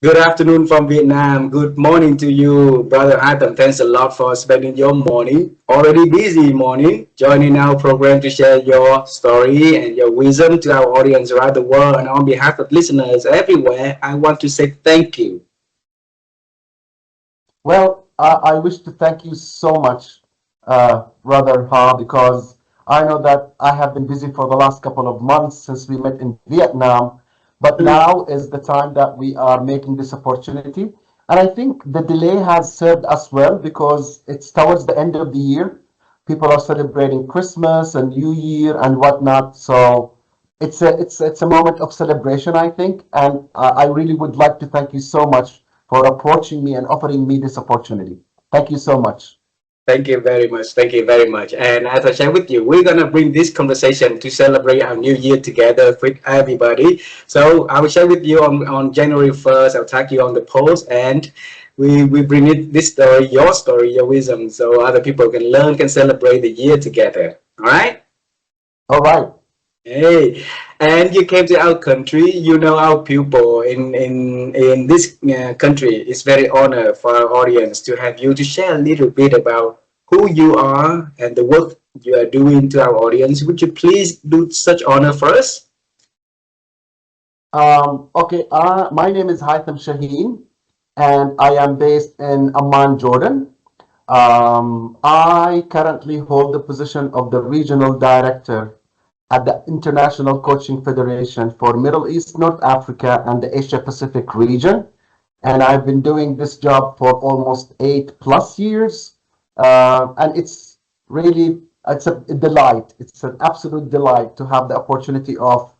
Good afternoon from Vietnam. Good morning to you, Brother Haitham. Thanks a lot for spending your morning, already busy morning, joining our program to share your story and your wisdom to our audience around the world. And on behalf of listeners everywhere, I want to say thank you. Well, I wish to thank you so much, Brother Ha, because I know that I have been busy for the last couple of months since we met in Vietnam, but now is the time that we are making this opportunity. And I think the delay has served us well because it's towards the end of the year. People are celebrating Christmas and New Year and whatnot. So it's a moment of celebration, I think. And I really would like to thank you so much for approaching me and offering me this opportunity. Thank you so much. Thank you very much. Thank you very much. And as I shared with you, we're going to bring this conversation to celebrate our new year together with everybody. So I will share with you on January 1st. I'll tag you on the post and we bring it this story, your wisdom, so other people can learn, can celebrate the year together. All right? All right. Hey, and you came to our country. You know our people in this country. It's very honor for our audience to have you to share a little bit about who you are and the work you are doing to our audience. Would you please do such honor for us? Okay. My name is Haitham Shaheen, and I am based in Amman, Jordan. I currently hold the position of the regional director at the International Coaching Federation for Middle East, North Africa, and the Asia Pacific region. And I've been doing this job for almost 8+ years. And it's a delight. It's an absolute delight to have the opportunity of,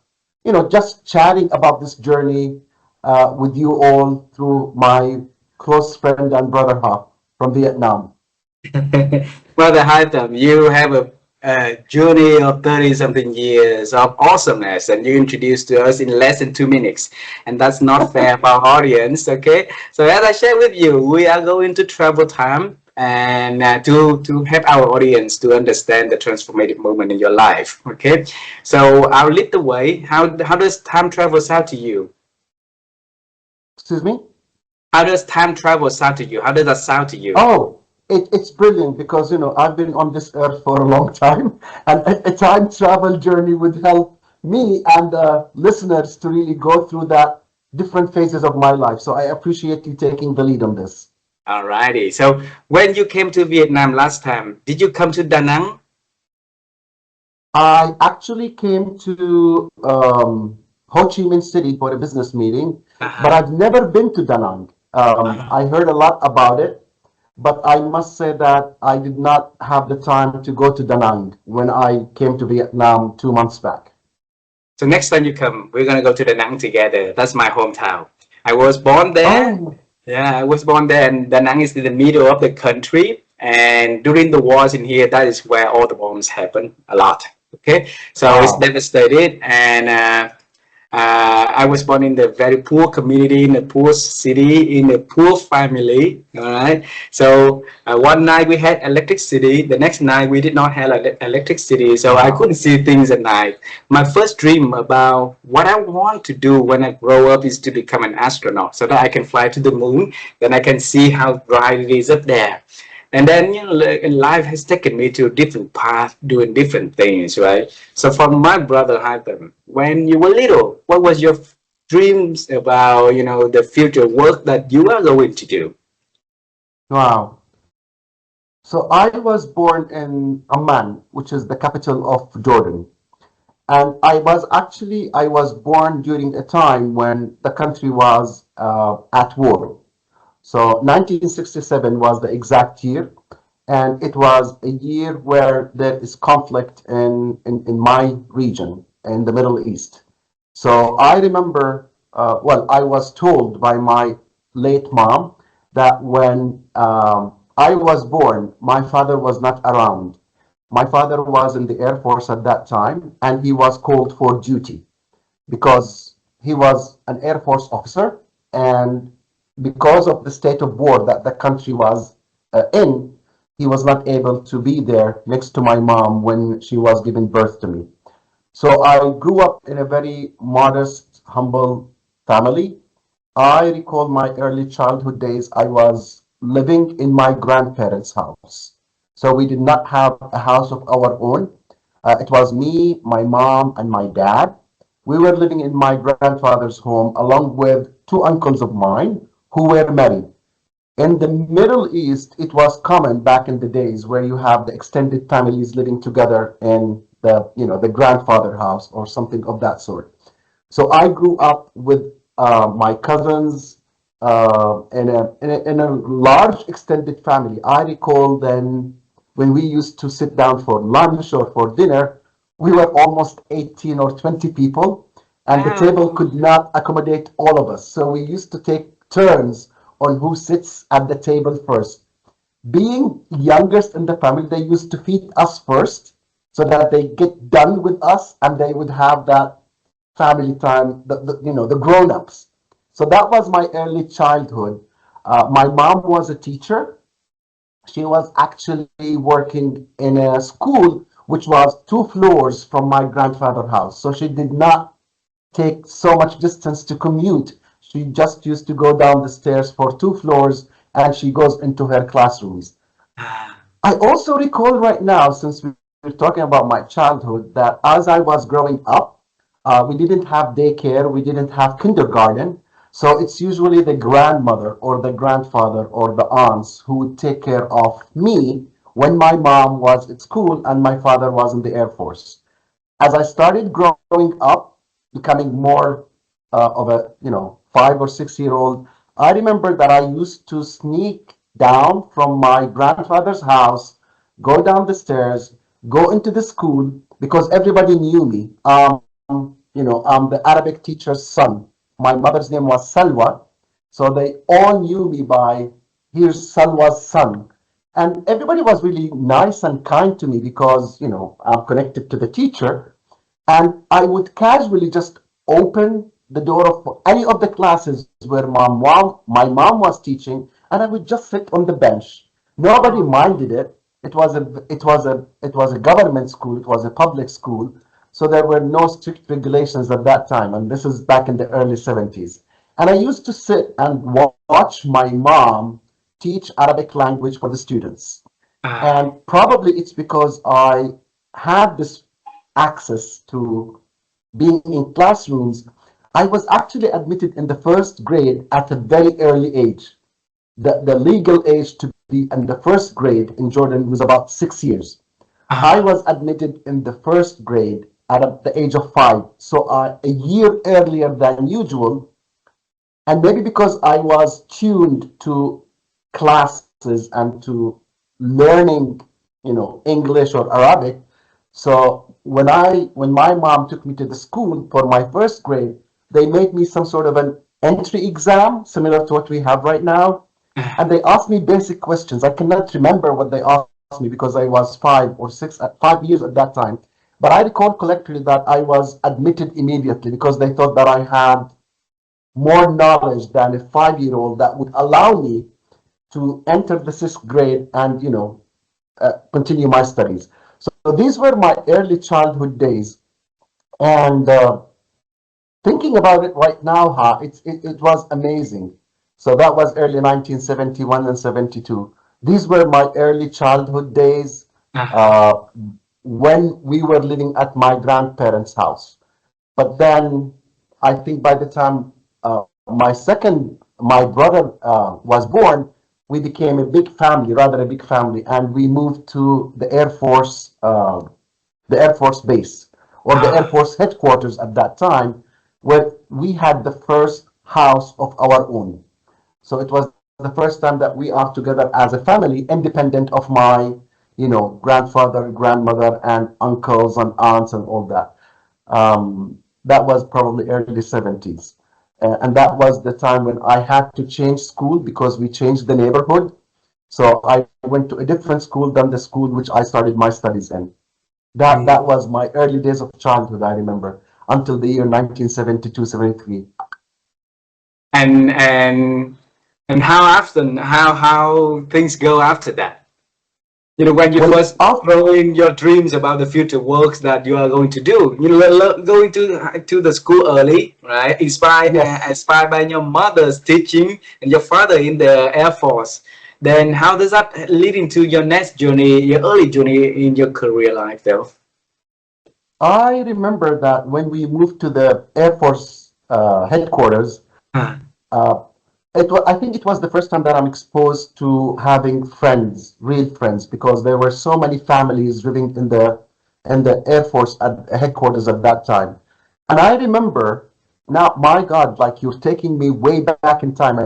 just chatting about this journey with you all through my close friend and brother Ha from Vietnam. Brother Haitham, you have a journey of 30 something years of awesomeness, and you introduced to us in less than 2 minutes, and that's not fair for our audience. Okay, so as I shared with you, we are going to travel time and to help our audience to understand the transformative moment in your life. Okay, so I'll lead the way. How does time travel sound to you? Excuse me? How does time travel sound to you? How does that sound to you? Oh, it's brilliant because I've been on this earth for a long time, and a time travel journey would help me and listeners to really go through that different phases of my life. So I appreciate you taking the lead on this. Alrighty. So when you came to Vietnam last time, did you come to Da Nang? I actually came to Ho Chi Minh City for a business meeting, but Uh-huh. I've never been to Da Nang. I heard a lot about it, but I must say that I did not have the time to go to Da Nang when I came to Vietnam 2 months back. So next time you come, we're gonna go to Da Nang together. That's my hometown. I was born there. Oh, Yeah, I was born there, and Da Nang is in the middle of the country. And during the wars in here, that is where all the bombs happen a lot. Okay, so it's wow. devastated, and I was born in the very poor community, in a poor city, in a poor family. All right. So one night we had electricity. The next night we did not have electricity, so I couldn't Wow. see things at night. My first dream about what I want to do when I grow up is to become an astronaut, so that I can fly to the moon. Then I can see how bright it is up there. And then life has taken me to a different path, doing different things, right? So for my brother Haitham, when you were little, what was your dreams about, the future work that you are going to do? Wow. So I was born in Amman, which is the capital of Jordan. And I was born during a time when the country was at war. So 1967 was the exact year, and it was a year where there is conflict in my region in the Middle East. So I remember, I was told by my late mom that when I was born, my father was not around. My father was in the Air Force at that time, and he was called for duty because he was an Air Force officer, and because of the state of war that the country was in, he was not able to be there next to my mom when she was giving birth to me. So I grew up in a very modest, humble family. I recall my early childhood days. I was living in my grandparents' house. So we did not have a house of our own. It was me, my mom, and my dad. We were living in my grandfather's home along with two uncles of mine who were married. In the Middle East, it was common back in the days where you have the extended families living together in the grandfather house or something of that sort. So I grew up with my cousins in a large extended family. I recall then when we used to sit down for lunch or for dinner, we were almost 18 or 20 people, and the table Wow. could not accommodate all of us. So we used to take turns on who sits at the table first. Being youngest in the family, they used to feed us first so that they get done with us and they would have that family time, the grown-ups. So that was my early childhood. My mom was a teacher. She was actually working in a school which was two floors from my grandfather's house. So she did not take so much distance to commute. She just used to go down the stairs for two floors and she goes into her classrooms. Ah, I also recall right now, since we're talking about my childhood, that as I was growing up, we didn't have daycare, we didn't have kindergarten. So it's usually the grandmother or the grandfather or the aunts who would take care of me when my mom was at school and my father was in the Air Force. As I started growing up, becoming more of a 5 or 6 year old, I remember that I used to sneak down from my grandfather's house, go down the stairs, go into the school because everybody knew me. I'm the Arabic teacher's son. My mother's name was Salwa, so they all knew me by here's Salwa's son. And everybody was really nice and kind to me because, I'm connected to the teacher. And I would casually just open the door of any of the classes where my mom was teaching, and I would just sit on the bench. Nobody oh, minded it. It was a government school. It was a public school, so there were no strict regulations at that time. And this is back in the early 70s. And I used to sit and watch my mom teach Arabic language for the students. ah, And probably it's because I had this access to being in classrooms. I was actually admitted in the first grade at a very early age. The legal age to be in the first grade in Jordan was about 6 years. I ah, was admitted in the first grade at the age of 5, so a year earlier than usual, and maybe because I was tuned to classes and to learning, English or Arabic. So when my mom took me to the school for my first grade, they made me some sort of an entry exam similar to what we have right now, ah, and they asked me basic questions. I cannot remember what they asked me because I was 5 years at that time. But I recall collectively that I was admitted immediately because they thought that I had more knowledge than a 5-year-old that would allow me to enter the sixth grade and continue my studies. So these were my early childhood days, and thinking about it right now, it was amazing. So that was early 1971 and 72. These were my early childhood days ah, uh, when we were living at my grandparents' house. But then I think by the time my brother was born, we became a big family, rather a big family, and we moved to the Air Force base or the Air ah, Force headquarters at that time, where we had the first house of our own. So it was the first time that we are together as a family, independent of my, grandfather, grandmother, and uncles and aunts and all that. That was probably early 70s. And that was the time when I had to change school because we changed the neighborhood. So I went to a different school than the school which I started my studies in. That mm. was my early days of childhood, I remember, until the year 1972, 73. and and and how often how things go after that? When you Well, first growing your dreams about the future works that you are going to do, going to the school early, right? yes, Inspired by your mother's teaching and your father in the Air Force. Then how does that lead into your next journey, your early journey in your career life, though? I remember that when we moved to the Air Force headquarters, Huh. uh, I think it was the first time that I'm exposed to having friends, real friends, because there were so many families living in the Air Force at headquarters at that time. And I remember now, my God, like you're taking me way back in time.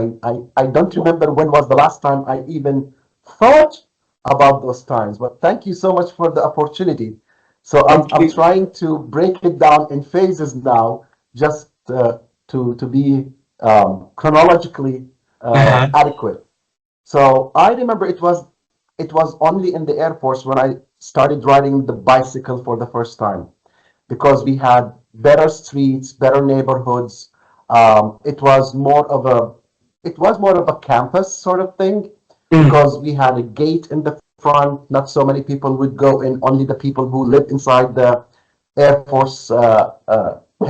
I don't remember when was the last time I even thought about those times. But thank you so much for the opportunity. So Thank I'm you. trying to break it down in phases now, just to be chronologically Uh-huh. adequate. So I remember it was only in the Air Force when I started riding the bicycle for the first time because we had better streets, better neighborhoods. It was more of a campus sort of thing Mm. because we had a gate in the front. Not so many people would go in. Only the people who lived inside the Air Force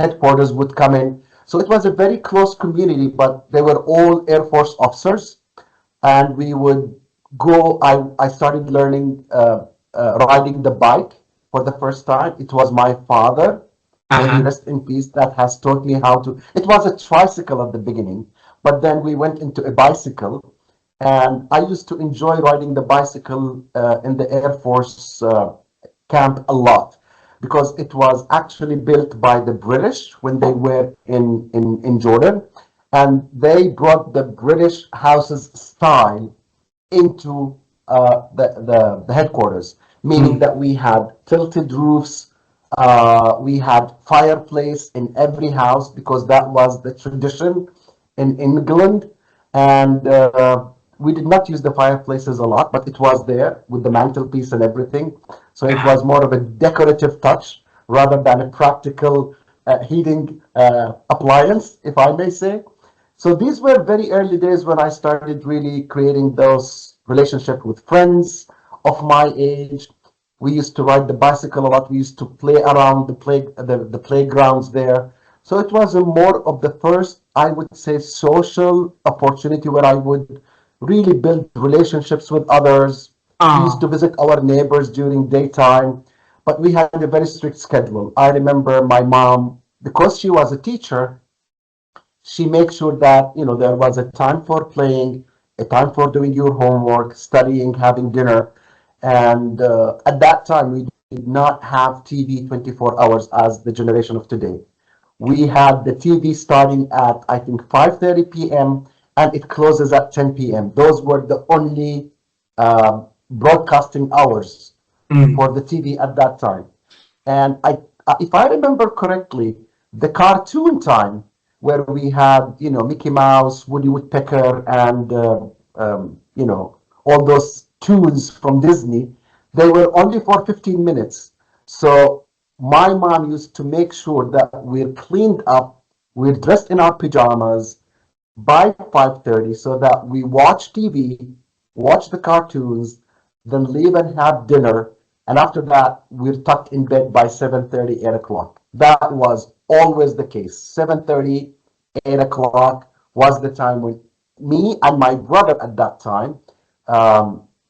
headquarters would come in. So it was a very close community, but they were all Air Force officers, and we would go. I started learning riding the bike for the first time. It was my father, may he Uh-huh. rest in peace, that has taught me how to. It was a tricycle at the beginning, but then we went into a bicycle, and I used to enjoy riding the bicycle in the Air Force camp a lot because it was actually built by the British when they were in Jordan, and they brought the British houses style into the headquarters, meaning Mm. that we had tilted roofs, we had fireplace in every house because that was the tradition in England, and we did not use the fireplaces a lot, but it was there with the mantelpiece and everything. So it Uh-huh. was more of a decorative touch rather than a practical heating appliance, if I may say. So these were very early days when I started really creating those relationships with friends of my age. We used to ride the bicycle a lot. We used to play around the playgrounds there. So it was a more of the first, I would say, social opportunity where I would really build relationships with others. We used to Oh. visit our neighbors during daytime, but we had a very strict schedule. I remember my mom, because she was a teacher, she makes sure that there was a time for playing, a time for doing your homework, studying, having dinner. And at that time we did not have TV 24 hours as the generation of today. We had the TV starting at, I think, 5:30 p.m. and it closes at 10 p.m. Those were the only broadcasting hours Mm. for the TV at that time. And if I remember correctly, the cartoon time where we had, Mickey Mouse, Woody Woodpecker, and all those tunes from Disney, they were only for 15 minutes. So my mom used to make sure that we're cleaned up, we're dressed in our pajamas by 5:30 so that we watch TV, watch the cartoons, then leave and have dinner. And after that, we're tucked in bed by 7:30, 8 o'clock. That was always the case. 7:30, 8 o'clock was the time when me and my brother at that time,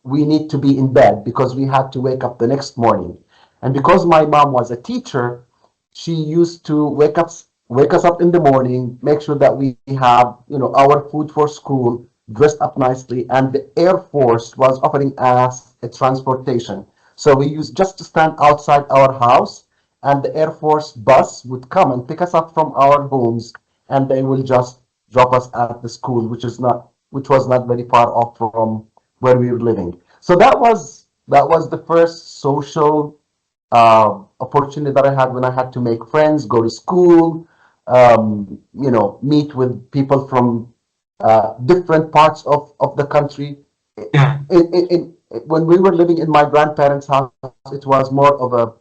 we need to be in bed because we had to wake up the next morning. And because my mom was a teacher, she used to wake us up in the morning, make sure that we have, our food for school, dressed up nicely, and the Air Force was offering us a transportation. So we used just to stand outside our house, and the Air Force bus would come and pick us up from our homes, and they will just drop us at the school, which was not very far off from where we were living. So that was the first social opportunity that I had when I had to make friends, go to school, meet with people from different parts of the country. Yeah. When we were living in my grandparents' house, it was more of a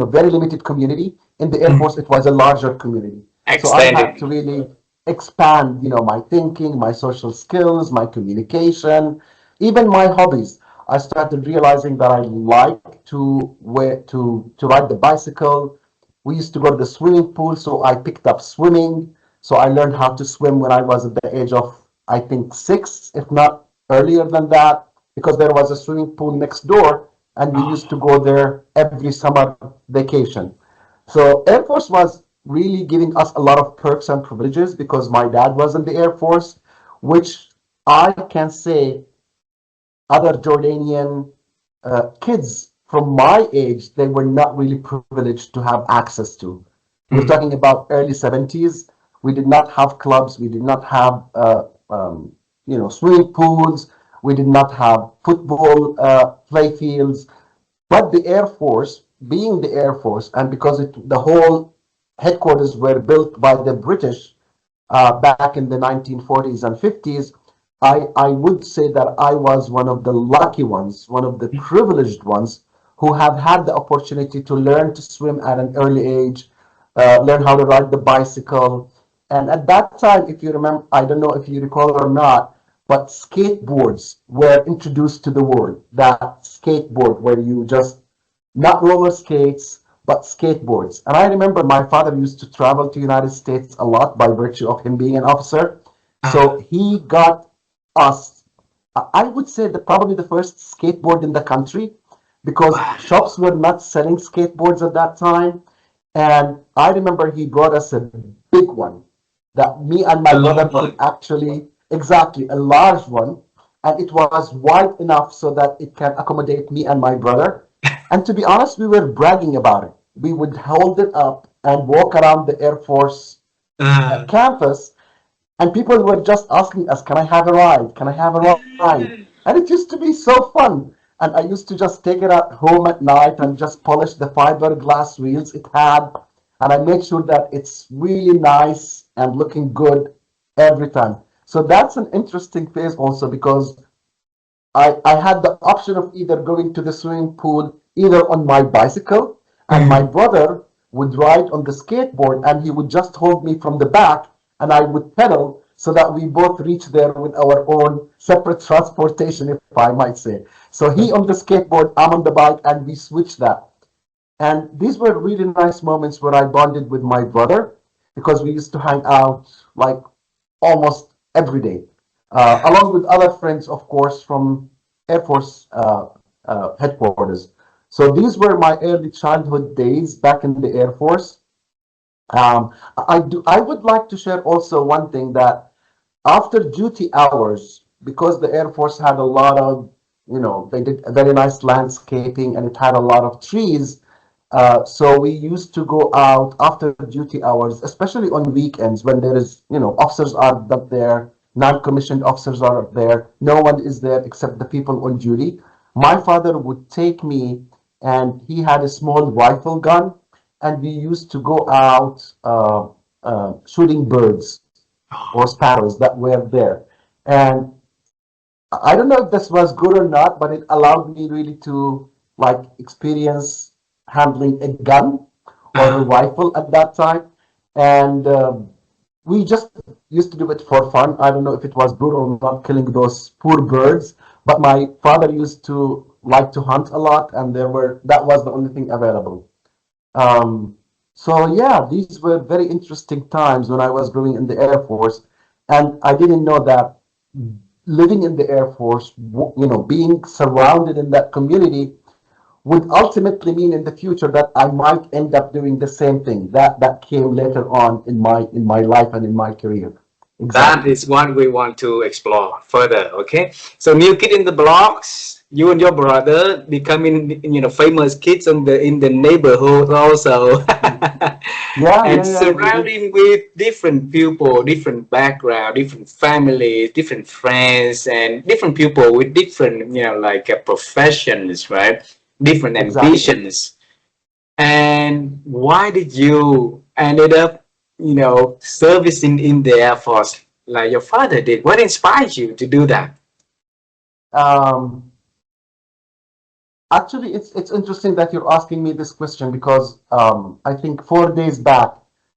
very limited community. In the Air Force, it Mm. was a larger community. So I had to Extended. really expand, my thinking, my social skills, my communication, even my hobbies. I started realizing that I like to ride the bicycle. We used to go to the swimming pool, so I picked up swimming. So I learned how to swim when I was at the age of, I think, 6, if not earlier than that, because there was a swimming pool next door, and we used to go there every summer vacation. So Air Force was really giving us a lot of perks and privileges because my dad was in the Air Force, which I can say other Jordanian kids from my age, they were not really privileged to have access to. We're Mm. talking about early 70s. We did not have clubs. We did not have, swimming pools. We did not have football play fields. But the Air Force, being the Air Force, and because the whole headquarters were built by the British back in the 1940s and 50s, I would say that I was one of the lucky ones, one of the privileged ones who have had the opportunity to learn to swim at an early age, learn how to ride the bicycle. And at that time, if you remember, I don't know if you recall or not, but skateboards were introduced to the world. That skateboard where you just, not roller skates, but skateboards. And I remember my father used to travel to United States a lot by virtue of him being an officer. So he got us, I would say that probably the first skateboard in the country because Wow. shops were not selling skateboards at that time. And I remember he brought us a big one that me and A my long brother could one. actually, exactly, a large one. And it was wide enough so that it can accommodate me and my brother. And to be honest, we were bragging about it. We would hold it up and walk around the Air Force Uh, campus, and people were just asking us, "Can I have a ride? Can I have a ride?" And it used to be so fun. And I used to just take it at home at night and just polish the fiberglass wheels it had, and I make sure that it's really nice and looking good every time. So that's an interesting phase also because I had the option of either going to the swimming pool either on my bicycle, and my mm. brother would ride on the skateboard and he would just hold me from the back and I would pedal so that we both reach there with our own separate transportation, if I might say. So he on the skateboard, I'm on the bike, and we switched that. And these were really nice moments where I bonded with my brother because we used to hang out like almost every day, along with other friends, of course, from Air Force headquarters. So these were my early childhood days back in the Air Force. I would like to share also one thing that after duty hours, because the Air Force had a lot of, they did a very nice landscaping and it had a lot of trees. So we used to go out after duty hours, especially on weekends when there is, officers are not there, non-commissioned officers are there, no one is there except the people on duty. My father would take me, and he had a small rifle gun, and we used to go out shooting birds or sparrows that were there. And I don't know if this was good or not, but it allowed me really to like experience handling a gun or a Uh, rifle at that time. And we just used to do it for fun. I don't know if it was good or not killing those poor birds, but my father used to like to hunt a lot, and that was the only thing available. Um, so yeah, these were very interesting times when I was growing in the Air Force, and I didn't know that living in the Air Force, being surrounded in that community would ultimately mean in the future that I might end up doing the same thing. That came later on in my life and in my career. that Exactly. is what we want to explore further. Okay. So new kid in the blocks, you and your brother becoming famous kids in the neighborhood also. Yeah, And yeah, yeah. We did. surrounding with different people, different background, different families, different friends, and different people with different like professions, right? Different Exactly. ambitions. And why did you ended up, servicing in the Air Force like your father did? What inspired you to do that? Um, Actually, it's interesting that you're asking me this question because I think 4 days back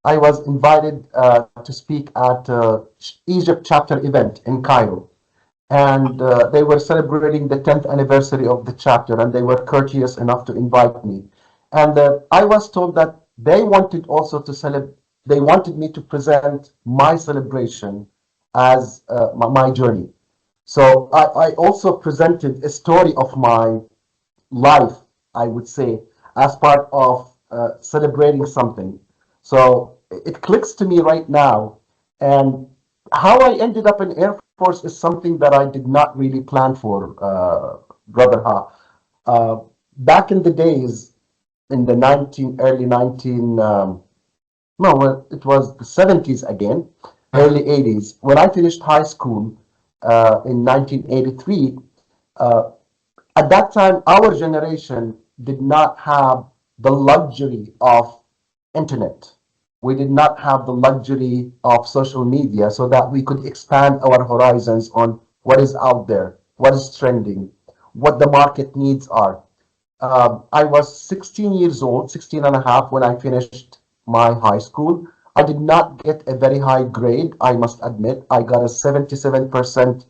I was invited to speak at Egypt chapter event in Cairo. and they were celebrating the 10th anniversary of the chapter, and they were courteous enough to invite me. And I was told that they wanted also to celebrate. They wanted me to present my celebration as my journey. So I also presented a story of my life, I would say, as part of celebrating something. So it clicks to me right now. And how I ended up in Air Force is something that I did not really plan for, Brother Ha. Uh, Back in the days, in the early 19, no, well, it was the 70s again, Uh-huh. early 80s. When I finished high school in 1983, uh, at that time, our generation did not have the luxury of internet. We did not have the luxury of social media so that we could expand our horizons on what is out there, what is trending, what the market needs are. I was 16 years old, 16 and a half, when I finished my high school. I did not get a very high grade, I must admit. I got a 77%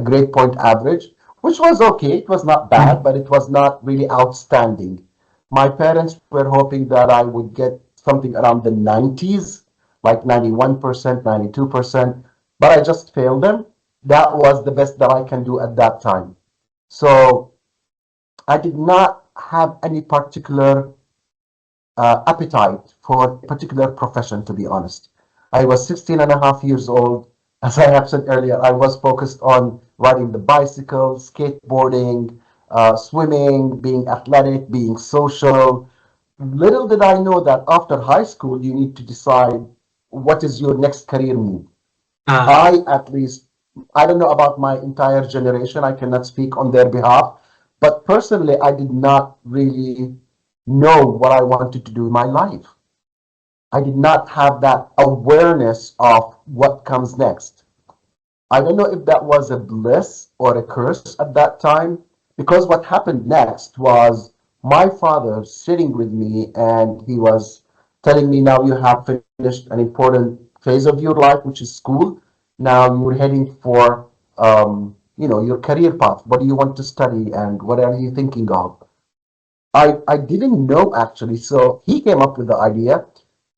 grade point average, which was okay. It was not bad, but it was not really outstanding. My parents were hoping that I would get something around the 90s, like 91%, 92%, but I just failed them. That was the best that I can do at that time. So I did not have any particular appetite for a particular profession, to be honest. I was 16 and a half years old. As I have said earlier, I was focused on riding the bicycle, skateboarding, swimming, being athletic, being social. Little did I know that after high school, you need to decide what is your next career move. Uh, I, at least, I don't know about my entire generation. I cannot speak on their behalf. But personally, I did not really know what I wanted to do in my life. I did not have that awareness of what comes next. I don't know if that was a bliss or a curse at that time, because what happened next was my father sitting with me and he was telling me, now you have finished an important phase of your life, which is school. Now you're heading for your career path. What do you want to study and what are you thinking of? I didn't know actually. So he came up with the idea.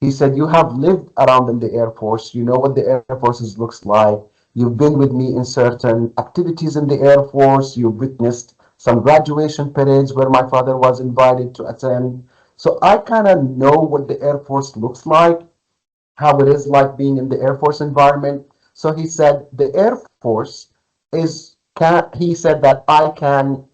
He said, you have lived around in the Air Force. You know what the Air Force looks like. You've been with me in certain activities in the Air Force. You've witnessed some graduation parades where my father was invited to attend. So I kind of know what the Air Force looks like, how it is like being in the Air Force environment. So he said the Air Force he said that I can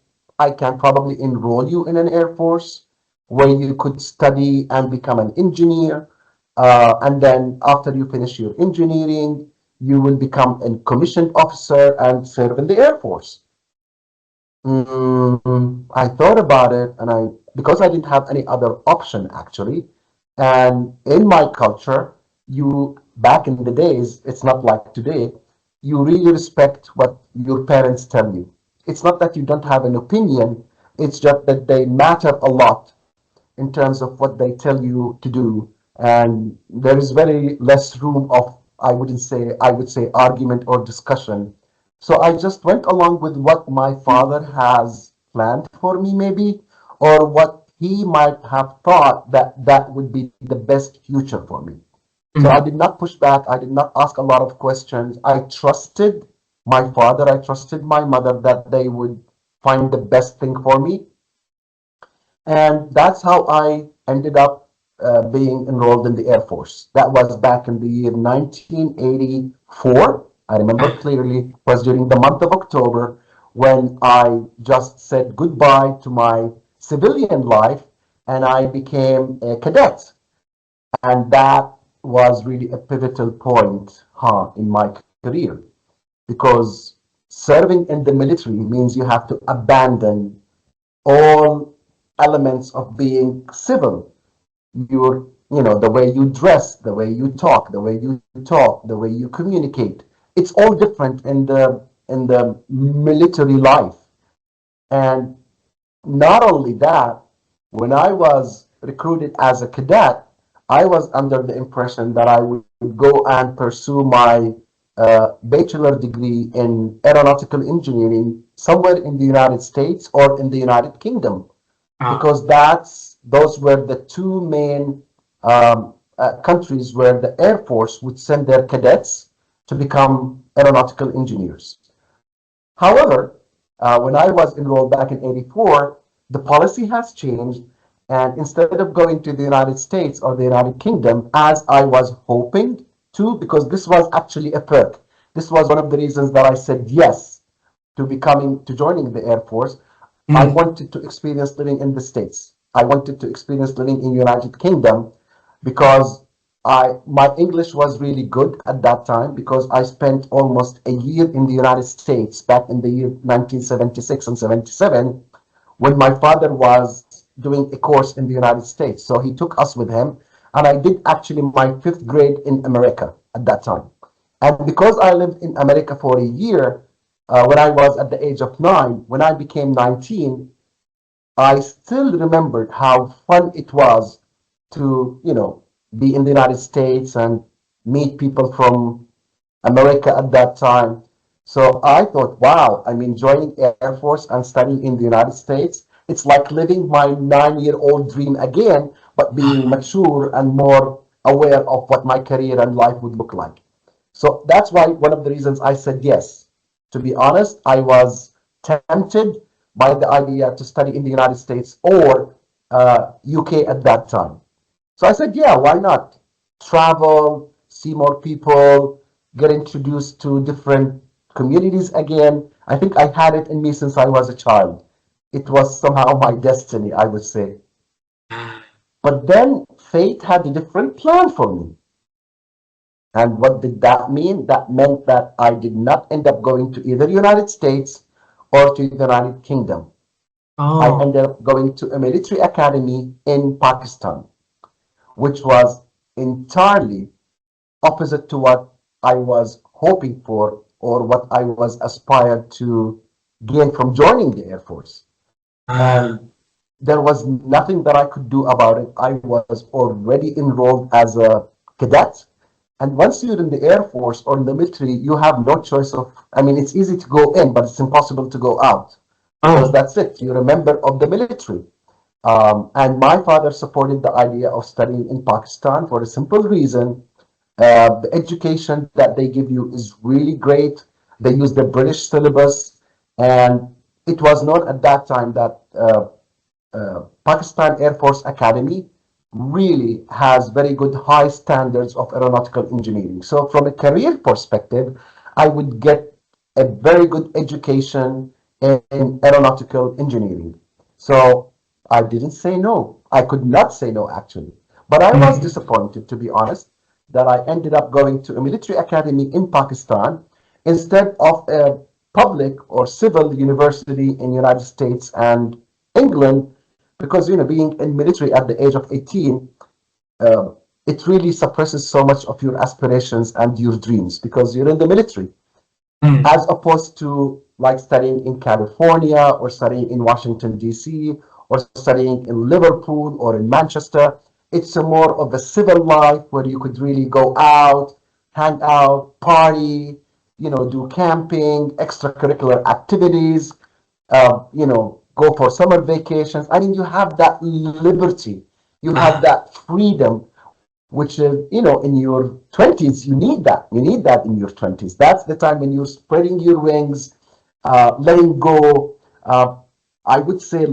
probably enroll you in an Air Force where you could study and become an engineer. And then after you finish your engineering, you will become a commissioned officer and serve in the Air Force. I thought about it, and because I didn't have any other option actually, and in my culture, you back in the days, it's not like today, you really respect what your parents tell you. It's not that you don't have an opinion, it's just that they matter a lot in terms of what they tell you to do, and there is very less room of, I would say argument or discussion. So I just went along with what my father has planned for me, maybe, or what he might have thought that that would be the best future for me. So I did not push back. I did not ask a lot of questions. I trusted my father. I trusted my mother that they would find the best thing for me. And that's how I ended up being enrolled in the Air Force. That was back in the year 1984. I remember clearly, it was during the month of October when I just said goodbye to my civilian life and I became a cadet. And that was really a pivotal point, in my career, because serving in the military means you have to abandon all elements of being civil. The way you dress, the way you talk, the way you talk, the way you communicate. It's all different in the military life. And not only that, when I was recruited as a cadet, I was under the impression that I would go and pursue my a bachelor degree in aeronautical engineering somewhere in the United States or in the United Kingdom, Ah, because those were the two main countries where the Air Force would send their cadets to become aeronautical engineers. However, when I was enrolled back in '84, the policy has changed, and instead of going to the United States or the United Kingdom, as I was hoping to, because this was actually a perk, this was one of the reasons that I said yes to joining the Air Force. I mm, wanted to experience living in the States. I wanted to experience living in United Kingdom because my English was really good at that time because I spent almost a year in the United States back in the year 1976 and 77 when my father was doing a course in the United States. So he took us with him, and I did actually my fifth grade in America at that time. And because I lived in America for a year, when I was at the age of 9, when I became 19, I still remembered how fun it was to, be in the United States and meet people from America at that time. So I thought, wow, I mean, joining Air Force and studying in the United States, it's like living my 9-year-old dream again, but being ah, mature and more aware of what my career and life would look like. So that's why one of the reasons I said yes. To be honest, I was tempted by the idea to study in the United States or UK at that time. So I said, yeah, why not? Travel, see more people, get introduced to different communities again. I think I had it in me since I was a child. It was somehow my destiny, I would say. ah. But then fate had a different plan for me. And what did that mean? That meant that I did not end up going to either United States or to the United Kingdom. I Oh, ended up going to a military academy in Pakistan, which was entirely opposite to what I was hoping for or what I was aspired to gain from joining the Air Force. ah, And there was nothing that I could do about it. I was already enrolled as a cadet. And once you're in the Air Force or in the military, you have no choice of, I mean, it's easy to go in, but it's impossible to go out because oh, that's it. You're a member of the military. And my father supported the idea of studying in Pakistan for a simple reason. The education that they give you is really great. They use the British syllabus, and it was known at that time that Pakistan Air Force Academy really has very good high standards of aeronautical engineering. So from a career perspective, I would get a very good education in aeronautical engineering. So I didn't say no. I could not say no actually. But I was mm, disappointed, to be honest, that I ended up going to a military academy in Pakistan instead of a public or civil university in the United States and England, because being in military at the age of 18, uh, it really suppresses so much of your aspirations and your dreams because you're in the military, mm. as opposed to like studying in California or studying in Washington D.C. or studying in Liverpool or in Manchester. It's a more of a civil life where you could really go out, hang out, party, do camping, extracurricular activities, go for summer vacations. I mean, you have that liberty, you have Ah, that freedom, which is, in your 20s, you need that. You need that in your 20s. That's the time when you're spreading your wings, letting go. I would say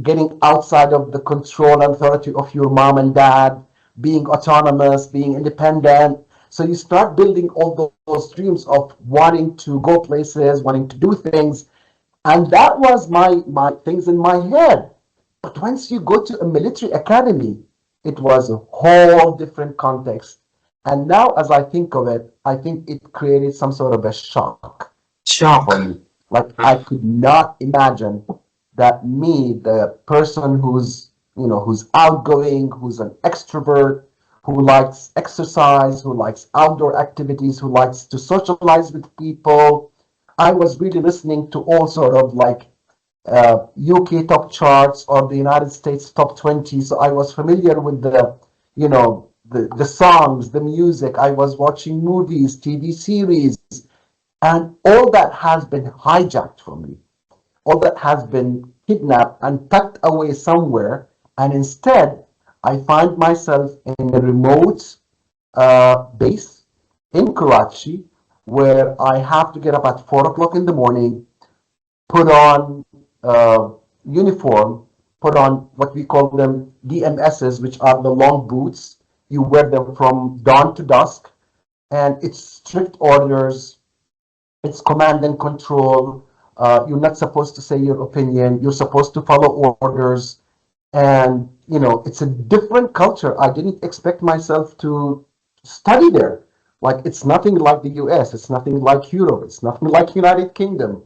getting outside of the control and authority of your mom and dad, being autonomous, being independent. So you start building all those dreams of wanting to go places, wanting to do things, and that was my things in my head. But once you go to a military academy, it was a whole different context. And now, as I think of it, I think it created some sort of a shock for shock. me. Like I Ah, could not imagine that me, the person who's outgoing, who's an extrovert, who likes exercise, who likes outdoor activities, who likes to socialize with people. I was really listening to all sort of like UK top charts or the United States top 20. So I was familiar with the the songs, the music. I was watching movies, TV series, and all that has been hijacked from me. All that has been kidnapped and tucked away somewhere. And instead, I find myself in a remote base in Karachi where I have to get up at 4 o'clock in the morning, put on uniform, put on what we call them DMSs, which are the long boots. You wear them from dawn to dusk, and it's strict orders, it's command and control. You're not supposed to say your opinion. You're supposed to follow orders. And, it's a different culture. I didn't expect myself to study there. Like, it's nothing like the US. It's nothing like Europe. It's nothing like United Kingdom.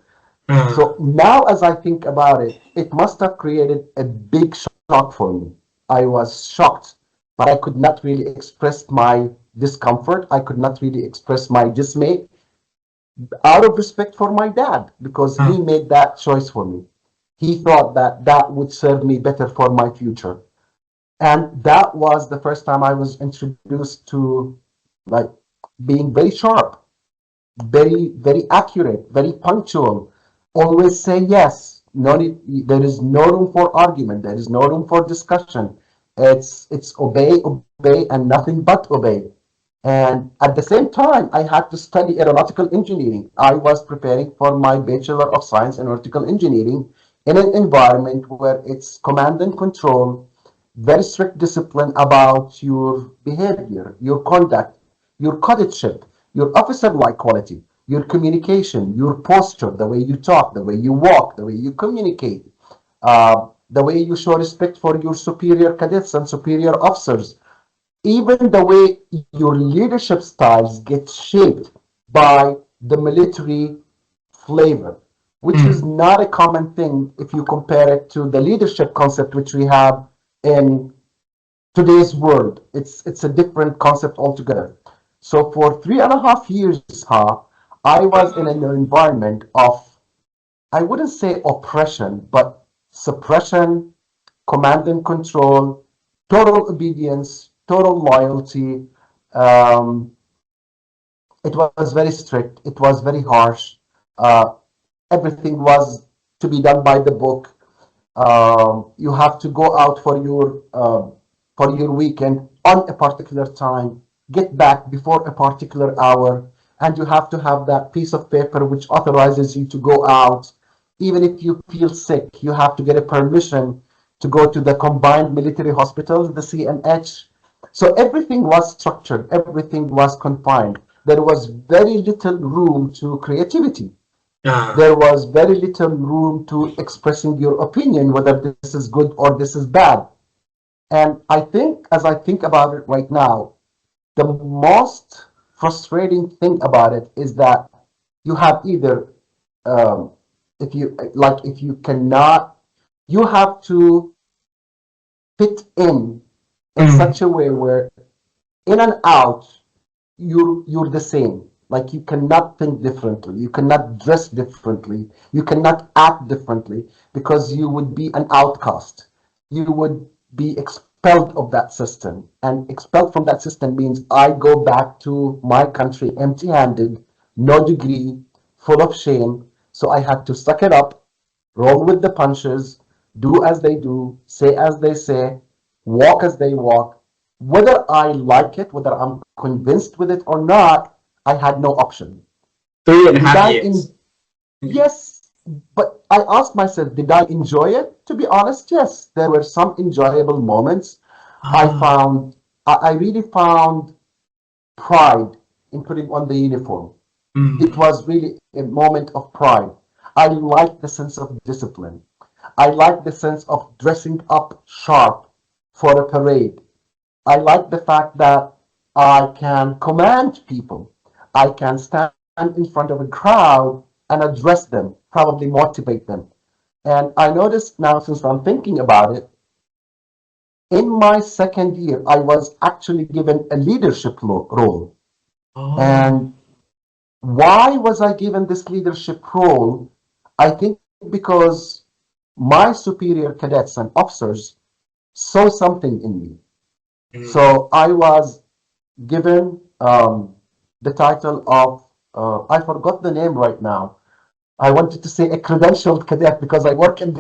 Mm. So now, as I think about it, it must have created a big shock for me. I was shocked, but I could not really express my discomfort. I could not really express my dismay out of respect for my dad because he Mm. made that choice for me. He thought that that would serve me better for my future. And that was the first time I was introduced to like being very sharp, very accurate, very punctual. Always say yes. No need, there is no room for argument. There is no room for discussion. It's obey, obey, and nothing but obey. And at the same time, I had to study aeronautical engineering. I was preparing for my Bachelor of Science in Aeronautical Engineering in an environment where it's command and control, very strict discipline about your behavior, your conduct, your cadetship, your officer-like quality, your communication, your posture, the way you talk, the way you walk, the way you communicate, the way you show respect for your superior cadets and superior officers, even the way your leadership styles get shaped by the military flavor, which is Mm. not a common thing if you compare it to the leadership concept which we have in today's world. It's a different concept altogether. So for 3.5 years, I was in an environment of, I wouldn't say oppression, but suppression, command and control, total obedience, total loyalty. Um, it was very strict. It was very harsh. Uh, Everything was to be done by the book. You have to go out for your weekend on a particular time, get back before a particular hour, and you have to have that piece of paper which authorizes you to go out. Even if you feel sick, you have to get a permission to go to the combined military hospitals, the CMH. So everything was structured, everything was confined. There was very little room to creativity. Ah. There was very little room to expressing your opinion, whether this is good or this is bad. And I think, as I think about it right now, the most frustrating thing about it is that you have either, um, if you cannot, you have to fit in Mm. such a way where in and out you're the same. Like you cannot think differently, you cannot dress differently, you cannot act differently because you would be an outcast. You would be expelled of that system, and expelled from that system means I go back to my country empty-handed, no degree, full of shame. So I had to suck it up, roll with the punches, do as they do, say as they say, walk as they walk. Whether I like it, whether I'm convinced with it or not, I had no option. Three and a Did half I years. Yes, but I asked myself, did I enjoy it? To be honest, yes. There were some enjoyable moments. I Ah. found, I really found pride in putting on the uniform. It Mm. was really a moment of pride. I liked the sense of discipline. I liked the sense of dressing up sharp for a parade. I like the fact that I can command people. I can stand in front of a crowd and address them, probably motivate them. And I noticed now, since I'm thinking about it, in my second year, I was actually given a leadership role. Oh. And why was I given this leadership role? I think because my superior cadets and officers saw something in me. So I was given the title of, I forgot the name right now. I wanted to say a credentialed cadet because I work in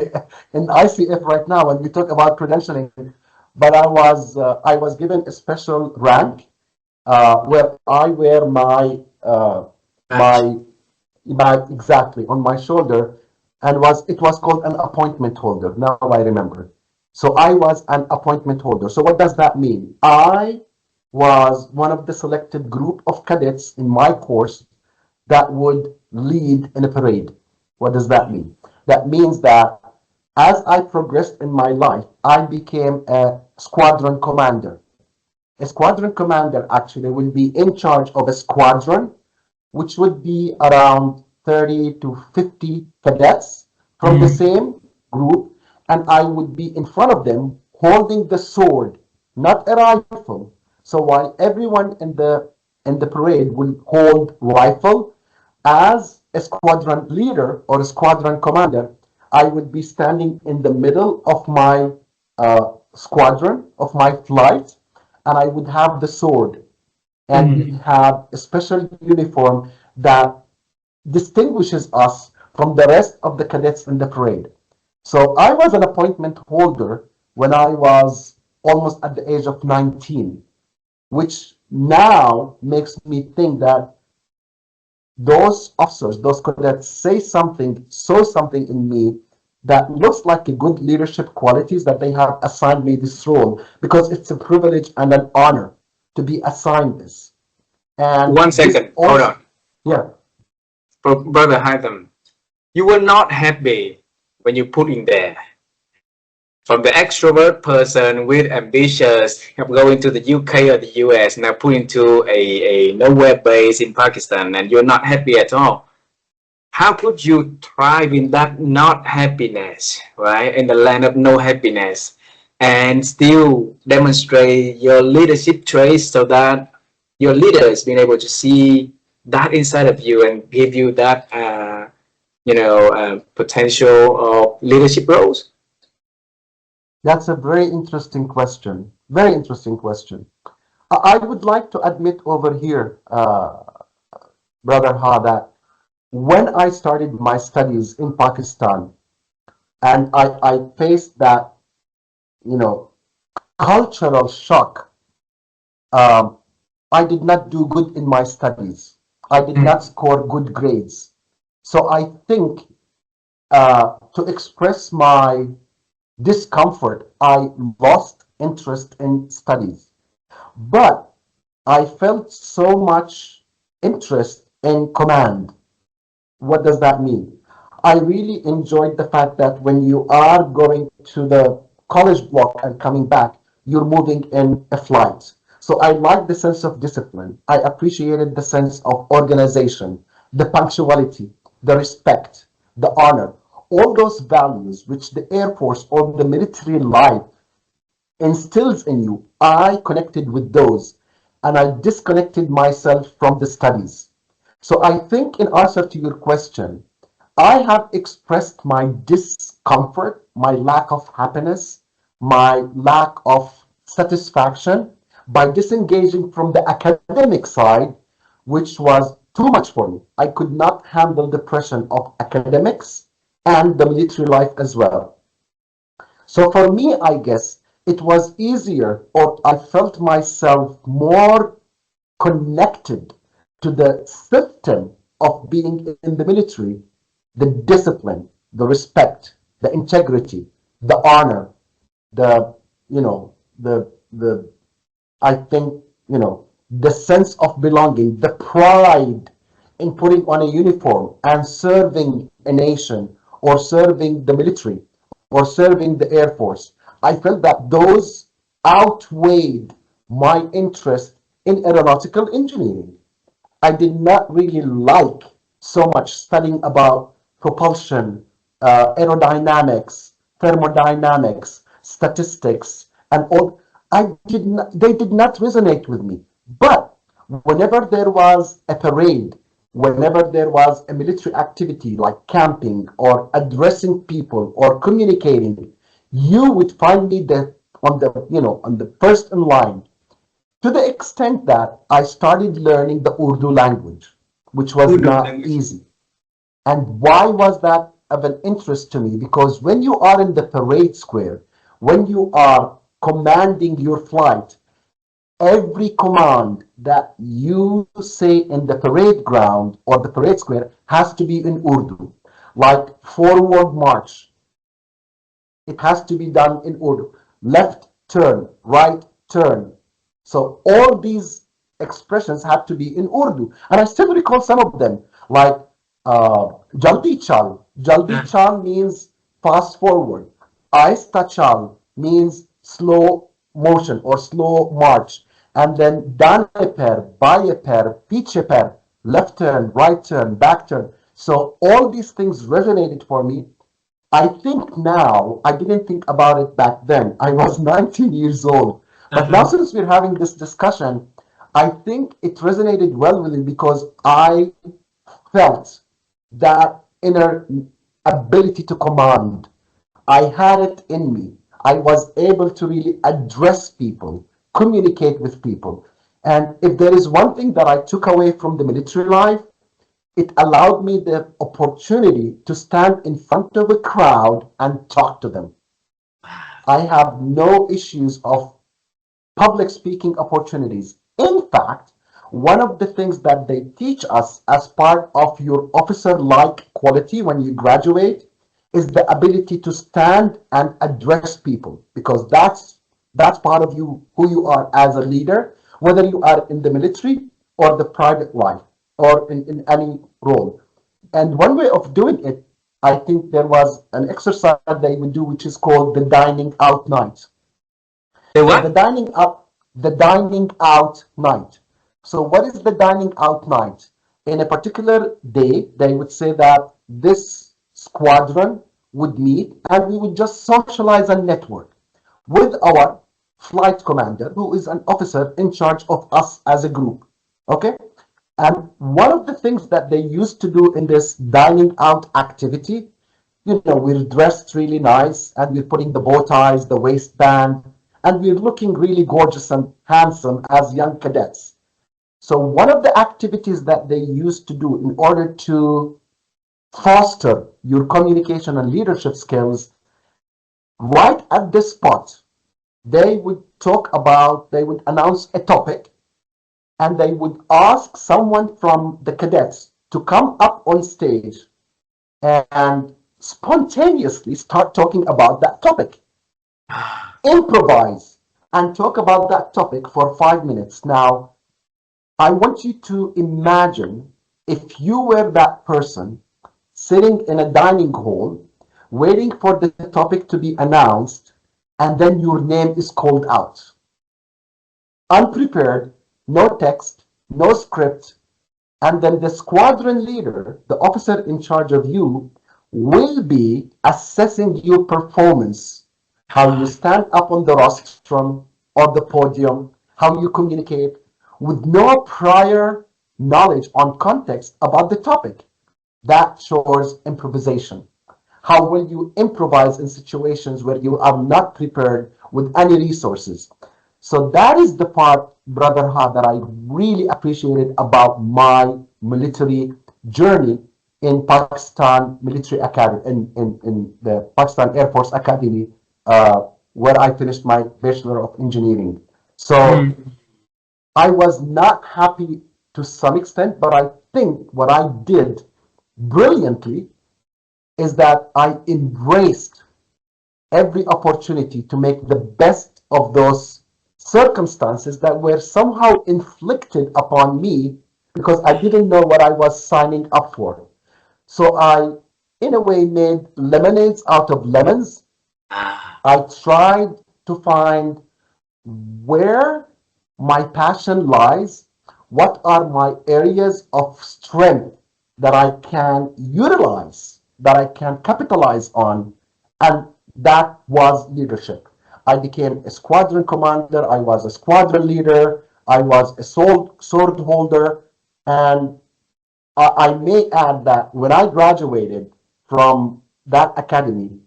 ICF right now and we talk about credentialing. But I was given a special rank where I wear Badge. my exactly on my shoulder, and was it was called an appointment holder. Now I remember. So I was an appointment holder. So what does that mean? I was one of the selected group of cadets in my course that would lead in a parade. What does that mean? That means that as I progressed in my life, I became a squadron commander. A squadron commander actually will be in charge of a squadron, which would be around 30 to 50 cadets from the Mhm. same group, and I would be in front of them holding the sword, not a rifle. So while everyone in the parade will hold rifle, as a squadron leader or a squadron commander, I would be standing in the middle of my squadron, of my flight, and I would have the sword. And we Mhm. have a special uniform that distinguishes us from the rest of the cadets in the parade. So I was an appointment holder when I was almost at the age of 19, which now makes me think that those officers, those cadets say something, saw something in me that looks like a good leadership qualities that they have assigned me this role because it's a privilege and an honor to be assigned this. And One this second, hold also, on. yeah, Brother Haitham, you were not happy when you put in there. From the extrovert person with ambitions of going to the UK or the US, now put into a nowhere base in Pakistan, and you're not happy at all. How could you thrive in that not happiness, right? In the land of no happiness, and still demonstrate your leadership traits so that your leaders being able to see that inside of you and give you that, potential of leadership roles? that's a very interesting question. Very interesting question. I would like to admit over here, Brother Ha, that when I started my studies in Pakistan and I faced that, you know, cultural shock, um, I did not do good in my studies. I did not score good grades. So I think to express my discomfort, I lost interest in studies. But I felt so much interest in command. What does that mean? I really enjoyed the fact that when you are going to the college block and coming back, you're moving in a flight. So I liked the sense of discipline. I appreciated the sense of organization, the punctuality, the respect, the honor, all those values which the Air Force or the military life instills in you. I connected with those and I disconnected myself from the studies. So I think in answer to your question, I have expressed my discomfort, my lack of happiness, my lack of satisfaction by disengaging from the academic side, which was too much for me. I could not handle the pressure of academics and the military life as well. So for me, I guess it was easier, or I felt myself more connected to the system of being in the military, the discipline, the respect, the integrity, the honor, the the I think, the sense of belonging, the pride in putting on a uniform and serving a nation or serving the military or serving the Air Force. I felt that those outweighed my interest in aeronautical engineering. I did not really like so much studying about propulsion, aerodynamics, thermodynamics, statistics, and all. They did not resonate with me. But whenever there was a parade, whenever there was a military activity like camping or addressing people or communicating, you would find me there on the, on the first in line, to the extent that I started learning the Urdu language, which was Urdu not language. easy. And why was that of an interest to me? Because when you are in the parade square, when you are commanding your flight, every command that you say in the parade ground or the parade square has to be in Urdu. Like forward march, it has to be done in Urdu. Left turn, right turn. So all these expressions have to be in Urdu. And I still recall some of them, like Jaldi Chal. Jaldi Ah, Chal means fast forward. Aista Chal means slow motion or slow march. And then Dane Per, Baye Per, Piche Per, left turn, right turn, back turn. So all these things resonated for me. I think now, I didn't think about it back then. I was 19 years old. But now, uh-huh. since we're having this discussion, I think it resonated well with me because I felt that inner ability to command. I had it in me. I was able to really address people, communicate with people. And if there is one thing that I took away from the military life, it allowed me the opportunity to stand in front of a crowd and talk to them. I have no issues of public speaking opportunities. In fact, one of the things that they teach us as part of your officer like quality when you graduate is the ability to stand and address people, because that's part of you, who you are as a leader, whether you are in the military or the private life or in any role. And one way of doing it, I think there was an exercise they would do which is called the dining out night. The So what? the dining out night. So what is the dining out night? In a particular day, they would say that this squadron would meet and we would just socialize and network with our flight commander, who is an officer in charge of us as a group. Okay? And one of the things that they used to do in this dining out activity, we're dressed really nice and we're putting the bow ties, the waistband, and we're looking really gorgeous and handsome as young cadets. So, one of the activities that they used to do in order to foster your communication and leadership skills, right at this spot, they would announce a topic and they would ask someone from the cadets to come up on stage and spontaneously start talking about that topic. Improvise and talk about that topic for 5 minutes. Now, I want you to imagine if you were that person sitting in a dining hall, waiting for the topic to be announced, and then your name is called out. Unprepared, no text, no script, and then the squadron leader, the officer in charge of you, will be assessing your performance, how you stand up on the rostrum or the podium, how you communicate, with no prior knowledge on context about the topic. That shows improvisation. How will you improvise in situations where you are not prepared with any resources? So that is the part, Brother Ha, that I really appreciated about my military journey in Pakistan Military Academy, in the Pakistan Air Force Academy, where I finished my Bachelor of Engineering. So Mm. I was not happy to some extent, but I think what I did brilliantly is that I embraced every opportunity to make the best of those circumstances that were somehow inflicted upon me because I didn't know what I was signing up for. So I, in a way, made lemonades out of lemons. Ah, I tried to find where my passion lies, what are my areas of strength that I can utilize, that I can capitalize on, and that was leadership. I became a squadron commander, I was a squadron leader, I was a sword holder, and I may add that when I graduated from that academy,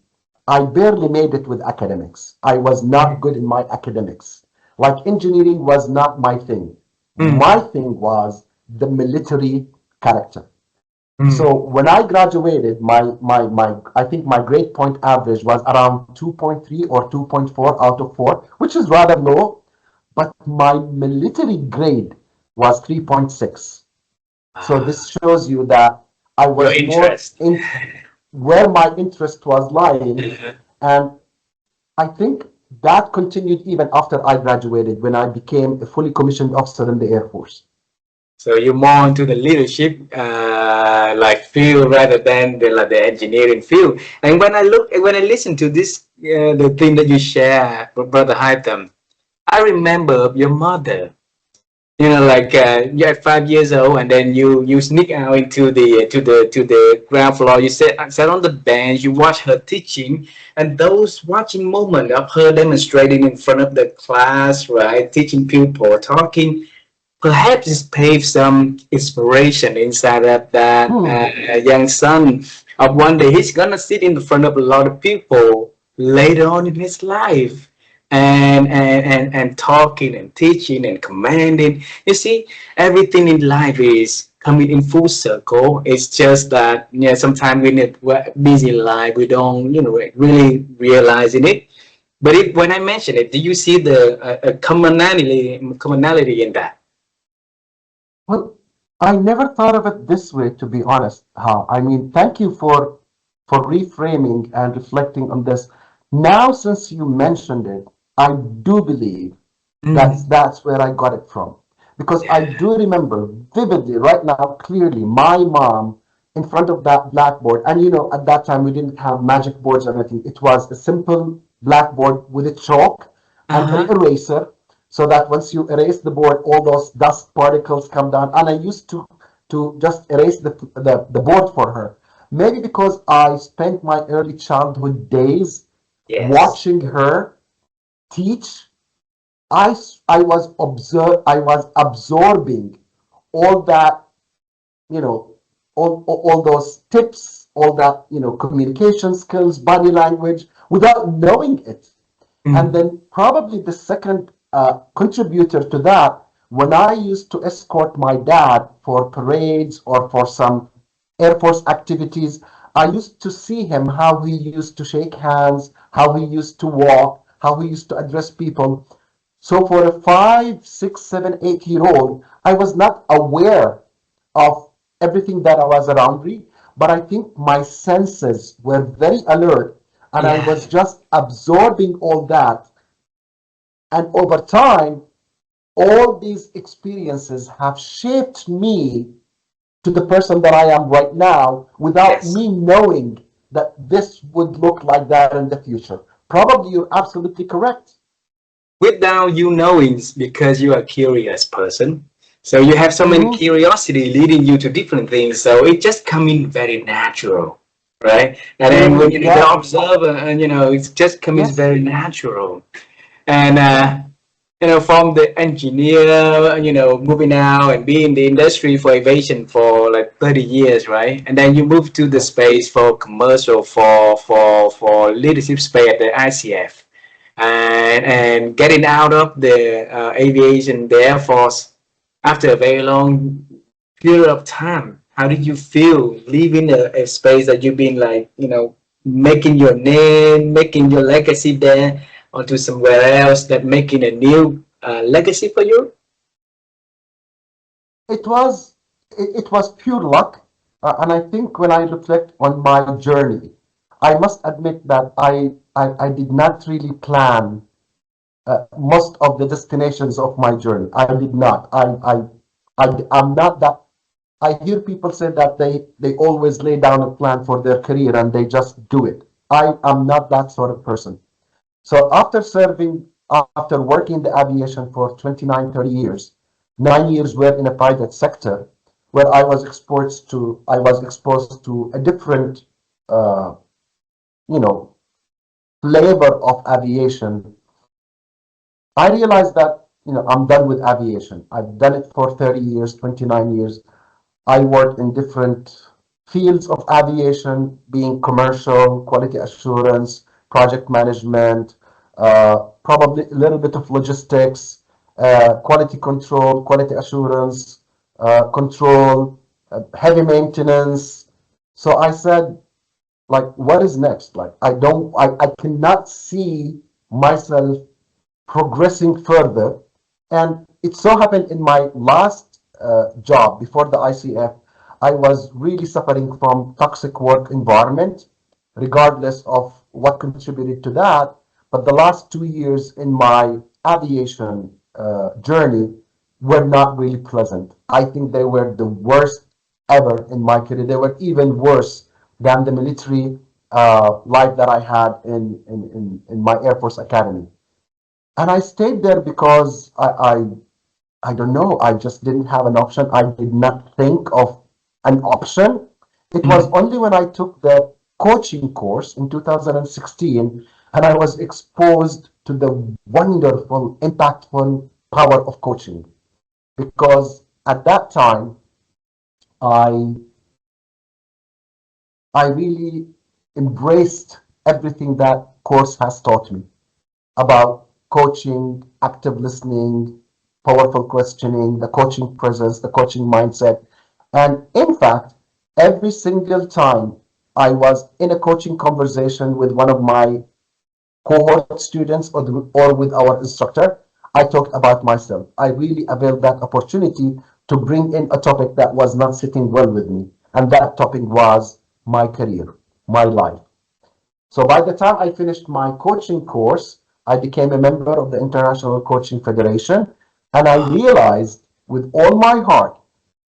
I barely made it with academics. I was not good in my academics. Like engineering was not my thing. My Mm, thing was the military character. mm. So when I graduated, my I think my grade point average was around 2.3 or 2.4 out of 4, which is rather low, but my military grade was 3.6. So this Ah, shows you that I your was more interest. in where my interest was lying, and I think that continued even after I graduated when I became a fully commissioned officer in the Air Force. So you're more into the leadership like field rather than the like the engineering field. And when I listen to this, the thing that you share, Brother Haitham, I remember your mother. You know, like you're 5 years old, and then you sneak out into the ground floor. You sat on the bench. You watch her teaching, and those watching moment of her demonstrating in front of the class, right, teaching people, talking. Perhaps it's paved some inspiration inside of that Hmm. young son of one day he's gonna sit in front of a lot of people later on in his life and talking and teaching and commanding. You see, everything in life is coming in full circle. It's just that yeah, sometimes we need busy life. We don't really realizing it. But when I mention it, do you see the commonality in that? Well, I never thought of it this way, to be honest. I mean, thank you for reframing and reflecting on this. Now, since you mentioned it, I do believe Mm. that's where I got it from. Because I Yeah. do remember vividly, right now, clearly, my mom in front of that blackboard. And at that time, we didn't have magic boards or anything. It was a simple blackboard with a chalk and an Uh-huh. eraser, so that once you erase the board, all those dust particles come down. And I used to just erase the board for her. Maybe because I spent my early childhood days Yes. watching her teach. I was absorbing all that, you know, all those tips, all that, communication skills, body language, without knowing it. And Mm. then probably the second contributor to that, when I used to escort my dad for parades or for some Air Force activities, I used to see him how he used to shake hands, how he used to walk, how he used to address people. So for a 5, 6, 7, 8 year old, I was not aware of everything that I was around me, but I think my senses were very alert and I Yeah. was just absorbing all that. And over time, all these experiences have shaped me to the person that I am right now without Yes. me knowing that this would look like that in the future. Probably you're absolutely correct. Without you knowing, because you are a curious person. So you have so many Mm-hmm. curiosity leading you to different things. So it just coming very natural, right? And then when Mm, you're the yeah. observer, and it's just coming Yes. very natural. And from the engineer, moving out and be in the industry for aviation for like 30 years, right? And then you move to the Yes. space for commercial, for leadership space at the ICF, and getting out of the aviation, the Air Force after a very long period of time. How did you feel leaving a space that you've been like, making your name, making your legacy there, onto somewhere else that making a new legacy for you? It was it was pure luck, and I think when I reflect on my journey, I must admit that I did not really plan most of the destinations of my journey. I did not. I'm not that. I hear people say that they always lay down a plan for their career and they just do it. I am not that sort of person. So after working in the aviation for 29, 30 years, 9 years were in a private sector where I was exposed to a different, uh, you know, flavor of aviation. I realized that, I'm done with aviation. I've done it for 30 years, 29 years. I worked in different fields of aviation, being commercial, quality assurance, project management, probably a little bit of logistics, quality control, quality assurance, control, heavy maintenance. So I said, like, what is next? Like, I cannot see myself progressing further. And it so happened in my last job before the ICF, I was really suffering from toxic work environment, regardless of what contributed to that. But the last 2 years in my aviation journey were not really pleasant. I think they were the worst ever in my career. They were even worse than the military life that I had in my Air Force Academy. And I stayed there because I don't know, I just didn't have an option. I did not think of an option. It was Mm. only when I took the coaching course in 2016 and I was exposed to the wonderful, impactful power of coaching. Because at that time, I I really embraced everything that course has taught me about coaching, active listening, powerful questioning, the coaching presence, the coaching mindset. And in fact, every single time I was in a coaching conversation with one of my cohort students or with our instructor, I talked about myself. I really availed that opportunity to bring in a topic that was not sitting well with me. And that topic was my career, my life. So by the time I finished my coaching course, I became a member of the International Coaching Federation, and I Wow. realized with all my heart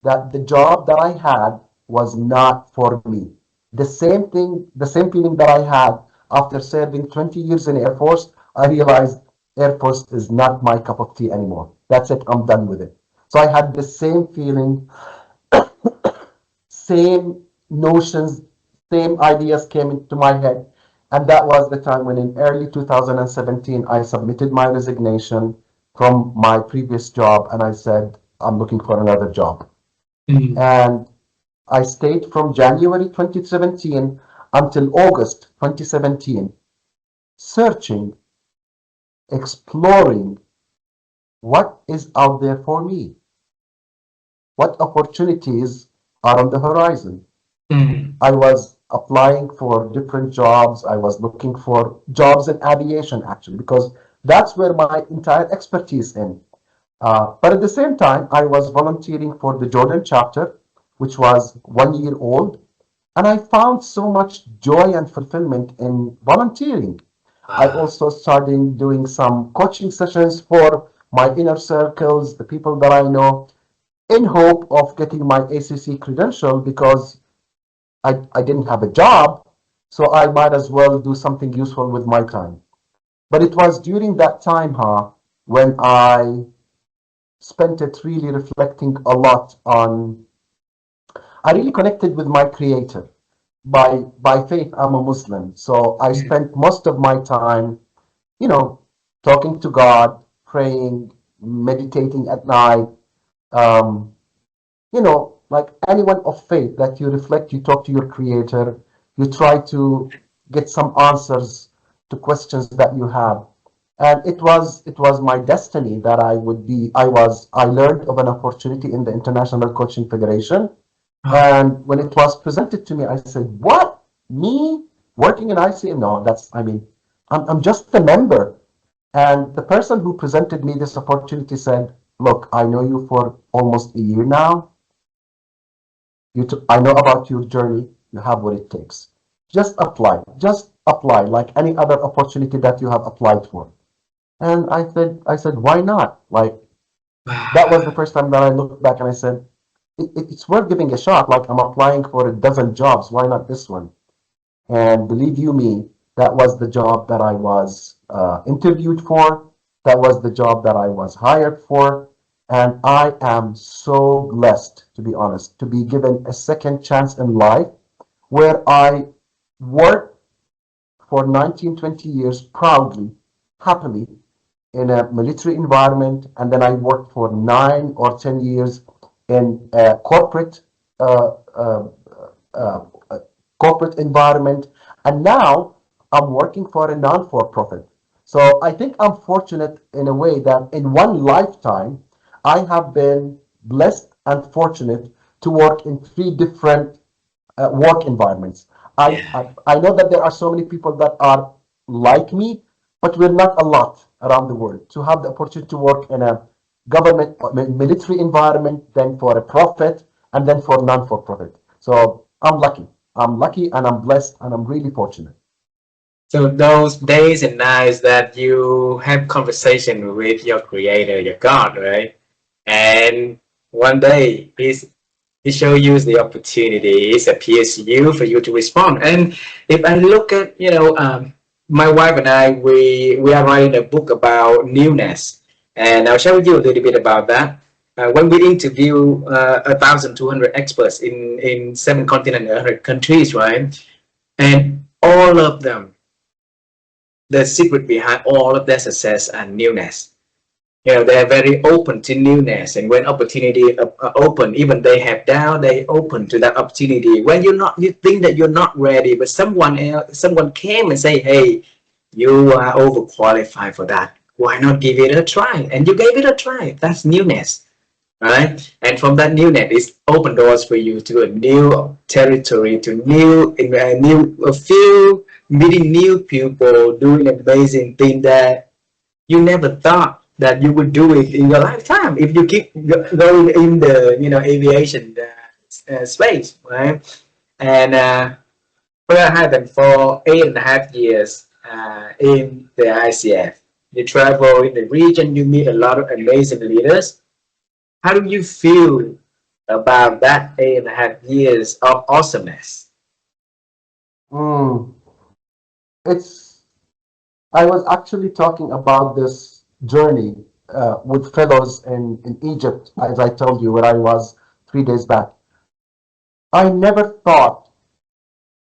that the job that I had was not for me. The same feeling that I had after serving 20 years in Air Force, I realized Air Force is not my cup of tea anymore. That's it, I'm done with it. So I had the same feeling, same notions, same ideas came into my head. And that was the time when in early 2017, I submitted my resignation from my previous job and I said, I'm looking for another job. Mm. And I stayed from January 2017 until August 2017, searching, exploring what is out there for me, what opportunities are on the horizon. Mm. I was applying for different jobs. I was looking for jobs in aviation actually, because that's where my entire expertise in. But at the same time, I was volunteering for the Jordan chapter, which was 1 year old, and I found so much joy and fulfillment in volunteering. I Wow. also started doing some coaching sessions for my inner circles, the people that I know, in hope of getting my ACC credential because I didn't have a job, so I might as well do something useful with my time. But it was during that time, when I spent it really reflecting a lot on. I really connected with my creator. By faith, I'm a Muslim, so I Mm. spent most of my time, you know, talking to God, praying, meditating at night. Um, like anyone of faith, that you reflect, you talk to your creator, you try to get some answers to questions that you have. And it was my destiny that I learned of an opportunity in the International Coaching Federation. Wow. And when it was presented to me, I said, what? Me working in ICM? No, I'm just a member. And the person who presented me this opportunity said, look, I know you for almost a year now. I know about your journey. You have what it takes. Just apply. Just apply like any other opportunity that you have applied for. And I said, why not? Like that was the Wow. first time that I looked back and I said, it's worth giving a shot. Like I'm applying for a dozen jobs. Why not this one? And believe you me, that was the job that I was interviewed for. That was the job that I was hired for. And I am so blessed, to be honest, to be given a second chance in life where I worked for 19, 20 years proudly, happily in a military environment. And then I worked for 9 or 10 years in a uh, uh, corporate environment. And now I'm working for a non-for-profit. So I think I'm fortunate in a way that in one lifetime, I have been blessed and fortunate to work in three different work environments. Yeah. I know that there are so many people that are like me, but we're not a lot around the world. To have the opportunity to work in a government military environment, then for a profit, and then for non-for-profit. So I'm lucky. I'm lucky and I'm blessed and I'm really fortunate. So those days and nights that you have conversation with your creator, your God, right? And one day he show you the opportunity, it appears to you for you to respond. And if I look at, my wife and I, we are writing a book about newness, and I'll share with you a little bit about that. When we interview 1,200 experts in 7 continents, 100 countries, right? And all of them, the secret behind all of their success and newness. They're very open to newness, and when opportunity open, even they have doubt, they open to that opportunity. When you think that you're not ready, but someone came and say, "Hey, you are overqualified for that. Why not give it a try?" And you gave it a try. That's newness, right? And from that newness, it's open doors for you to a new territory, to new field, meeting new people, doing amazing thing that you never thought that you would do it in your lifetime if you keep going in the aviation space, right? And we had for 8.5 years in the ICF. You travel in the region, you meet a lot of amazing leaders. How do you feel about that 8.5 years of awesomeness? Mm, it's I was actually talking about this journey with fellows in Egypt, as I told you, where I was 3 days back. I never thought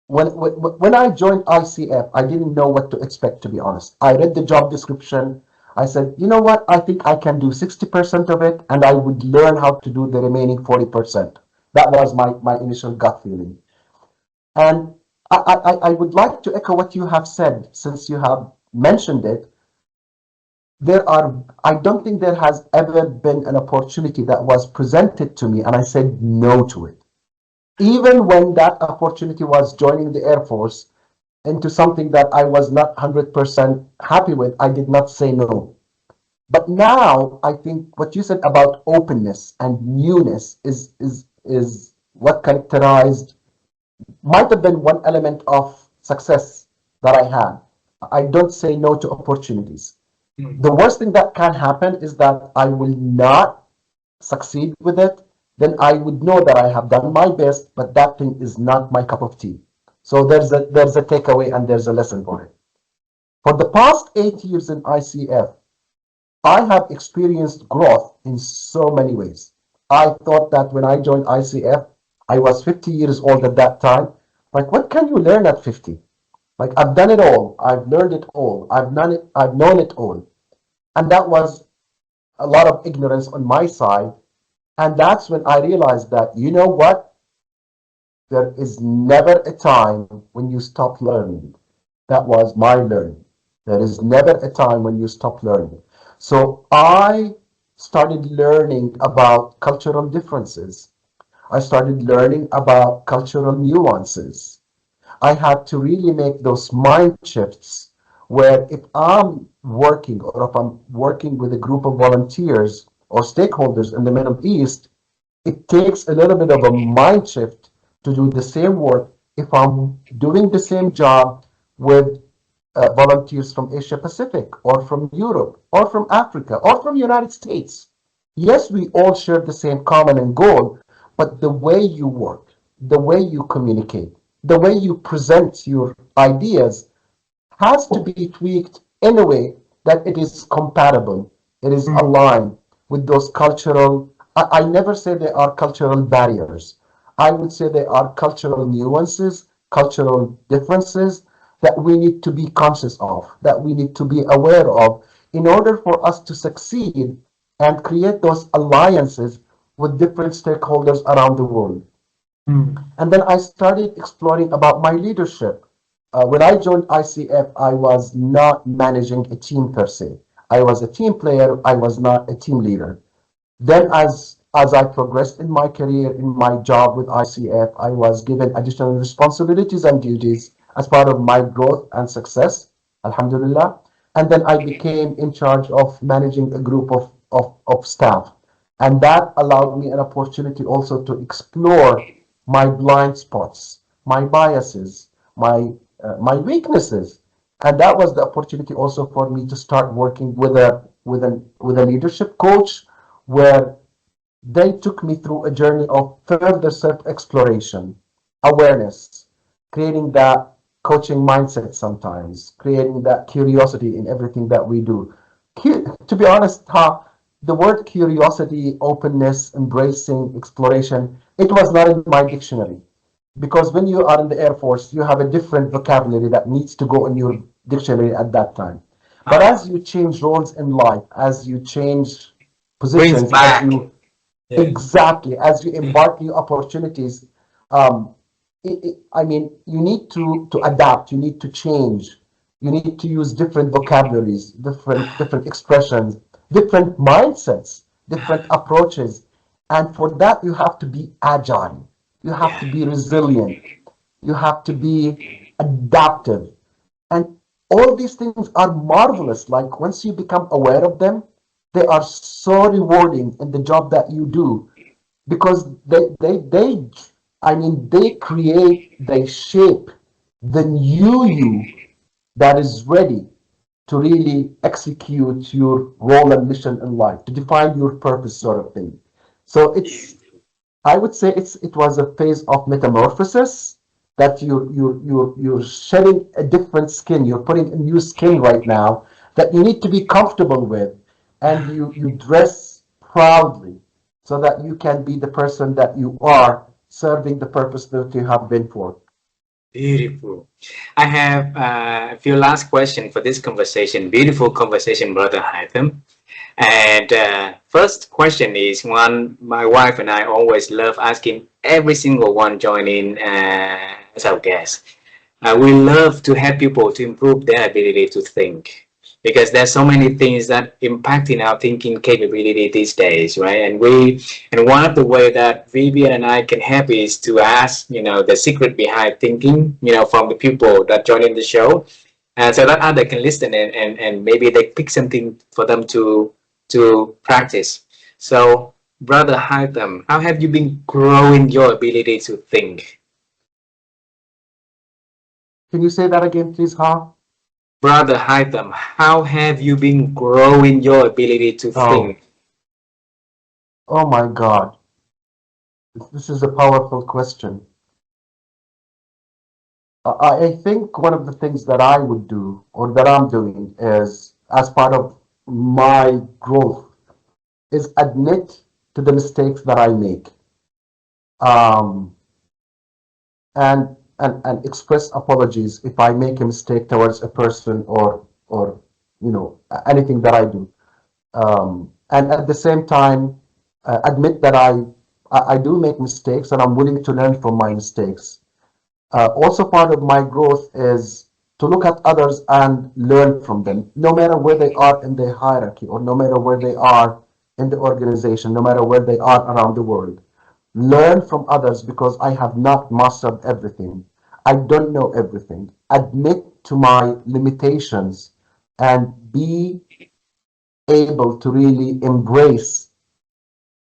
when I joined ICF, I didn't know what to expect, to be honest. I read the job description. I said, you know what? I think I can do 60% of it, and I would learn how to do the remaining 40%. That was my initial gut feeling. And I would like to echo what you have said, since you have mentioned it. I don't think there has ever been an opportunity that was presented to me and I said no to it. Even when that opportunity was joining the Air Force into something that I was not 100% happy with, I did not say no. But now I think what you said about openness and newness is what characterized, might have been one element of success that I had. I don't say no to opportunities. The worst thing that can happen is that I will not succeed with it. Then I would know that I have done my best, but that thing is not my cup of tea. So there's a takeaway and there's a lesson for it. For the past 8 years in ICF, I have experienced growth in so many ways. I thought that when I joined ICF, I was 50 years old at that time. Like, what can you learn at 50? Like, I've done it all. I've learned it all. I've known it all. And that was a lot of ignorance on my side. And that's when I realized that, you know what? There is never a time when you stop learning. That was my learning. There is never a time when you stop learning. So I started learning about cultural differences. I started learning about cultural nuances. I had to really make those mind shifts where if I'm working or if I'm working with a group of volunteers or stakeholders in the Middle East, it takes a little bit of a mind shift to do the same work if I'm doing the same job with volunteers from Asia Pacific or from Europe or from Africa or from United States. Yes, we all share the same common and goal, but the way you work, the way you communicate, the way you present your ideas has to be tweaked in a way that it is compatible, it is aligned with those cultural. I never say there are cultural barriers. I would say there are cultural nuances, cultural differences that we need to be conscious of, that we need to be aware of in order for us to succeed and create those alliances with different stakeholders around the world. Mm. And then I started exploring about my leadership. When I joined ICF, I was not managing a team per se. I was a team player. I was not a team leader. Then, as I progressed in my career, in my job with ICF, I was given additional responsibilities and duties as part of my growth and success, alhamdulillah. And then I became in charge of managing a group of staff. And that allowed me an opportunity also to explore my blind spots, my biases, my weaknesses. And that was the opportunity also for me to start working with a leadership coach where they took me through a journey of further self exploration, awareness, creating that coaching mindset sometimes, creating that curiosity in everything that we do. To be honest, the word curiosity, openness, embracing, exploration, it was not in my dictionary. Because when you are in the Air Force, you have a different vocabulary that needs to go in your dictionary at that time. But Ah, as you change roles in life, as you change brings positions, as back. you Yeah. exactly, as you embark new opportunities, I mean, you need to adapt, you need to change, you need to use different vocabularies, different expressions, different mindsets, different approaches, and for that you have to be agile, you have Yeah. to be resilient, you have to be adaptive, and all these things are marvelous. Like once you become aware of them, they are so rewarding in the job that you do because I mean, they create, they shape the new you that is ready to really execute your role and mission in life, to define your purpose, sort of thing. So I would say it was a phase of metamorphosis that you're shedding a different skin. You're putting a new skin right now that you need to be comfortable with, and you dress proudly so that you can be the person that you are, serving the purpose that you have been for. Beautiful. I have a few last questions for this conversation. Beautiful conversation, Brother Haitham. And first question is one my wife and I always love asking every single one joining as our guest. We love to help people to improve their ability to think because there's so many things that impacting our thinking capability these days, right? And one of the way that Vivian and I can help is to ask, the secret behind thinking, from the people that join in the show, and so that other can listen and maybe they pick something for them to practice. So, Brother Haitham, how have you been growing your ability to think? Can you say that again, please, Ha? Brother Haitham, how have you been growing your ability to Oh, think? oh my God. This is a powerful question. I think one of the things that I would do or that I'm doing is, as part of my growth, is admit to the mistakes that I make, um, and express apologies if I make a mistake towards a person or anything that I do, and at the same time admit that I do make mistakes and I'm willing to learn from my mistakes. Also, part of my growth is to look at others and learn from them, no matter where they are in the hierarchy or no matter where they are in the organization, no matter where they are around the world. Learn from others because I have not mastered everything. I don't know everything. Admit to my limitations and be able to really embrace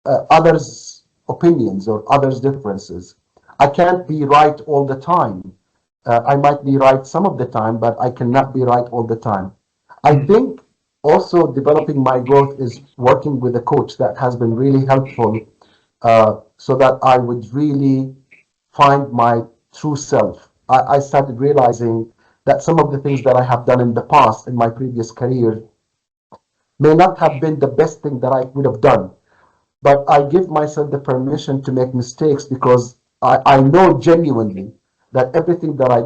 others' opinions or others' differences. I can't be right all the time. I might be right some of the time, but I cannot be right all the time. I Mm. think also developing my growth is working with a coach that has been really helpful, so that I would really find my true self. I started realizing that some of the things that I have done in the past in my previous career may not have been the best thing that I would have done, but I give myself the permission to make mistakes because I know genuinely that everything that I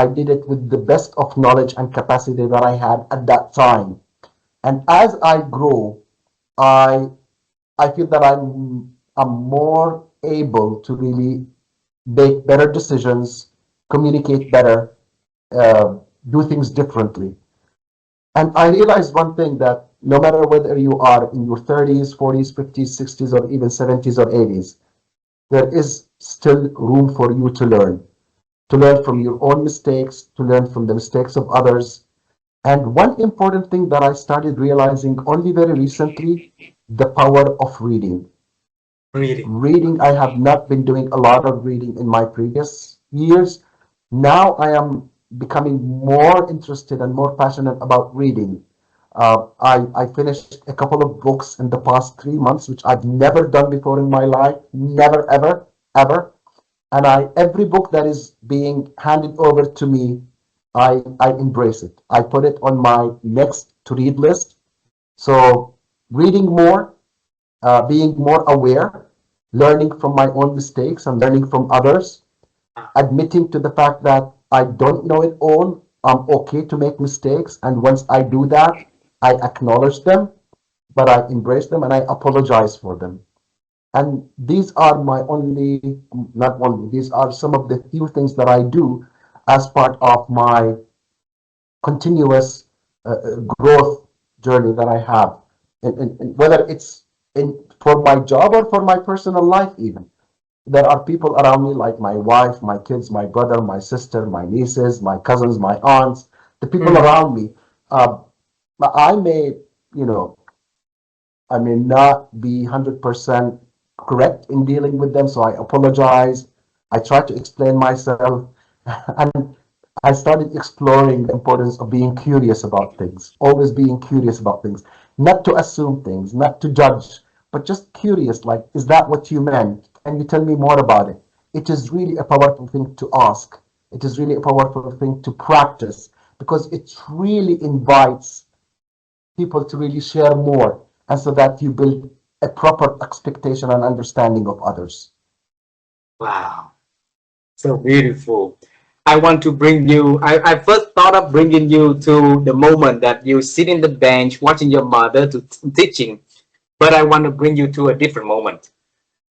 did it with the best of knowledge and capacity that I had at that time. And as I grow, I I feel that I'm more able to really make better decisions, communicate better, uh, do things differently. And I realized one thing, that no matter whether you are in your 30s, 40s, 50s, 60s, or even 70s or 80s, there is still room for you to learn from your own mistakes, to learn from the mistakes of others. And one important thing that I started realizing only very recently, the power of reading. Really? Reading, I have not been doing a lot of reading in my previous years. Now I am becoming more interested and more passionate about reading. I finished a couple of books in the past 3 months, which I've never done before in my life. Never, ever, ever. And every book that is being handed over to me, I embrace it. I put it on my next to read list. So reading more, being more aware, learning from my own mistakes and learning from others, admitting to the fact that I don't know it all. I'm okay to make mistakes. And once I do that, I acknowledge them, but I embrace them and I apologize for them. And these are my only, not only, these are some of the few things that I do as part of my continuous growth journey that I have, and whether it's for my job or for my personal life, even. There are people around me, like my wife, my kids, my brother, my sister, my nieces, my cousins, my aunts, the people Mm. around me. Uh, I may, you know, I may not be 100% correct in dealing with them, so I apologize. I try to explain myself, and I started exploring the importance of being curious about things, always being curious about things, not to assume things, not to judge, but just curious, like, is that what you meant? Can you tell me more about it? It is really a powerful thing to ask. It is really a powerful thing to practice, because it really invites people to really share more, and so that you build a proper expectation and understanding of others. Wow. So beautiful. I want to bring you, I first thought of bringing you to the moment that you sit in the bench watching your mother to teaching, but I want to bring you to a different moment.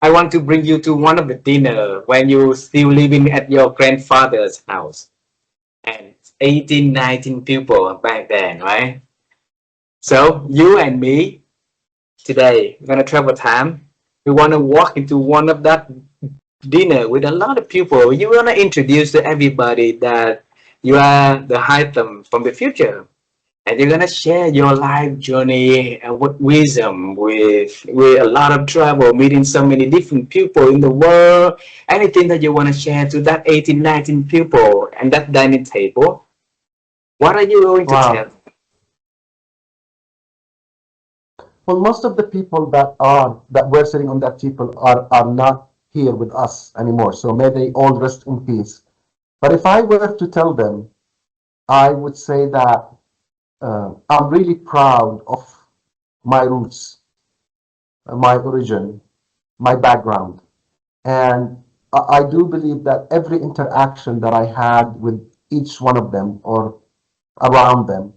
I want to bring you to one of the dinner when you still living at your grandfather's house. And 18, 19 people back then, right? So you and me today, we're gonna travel time. We wanna walk into one of that dinner with a lot of people. You wanna introduce to everybody that you are the Haitham from the future, and you're gonna share your life journey and with wisdom, with a lot of travel, meeting so many different people in the world. Anything that you wanna share to that 18, 19 people and that dining table. What are you going to tell? Wow. Well, most of the people that were sitting on that table are not here with us anymore. So may they all rest in peace. But if I were to tell them, I would say that I'm really proud of my roots, my origin, my background. And I do believe that every interaction that I had with each one of them or around them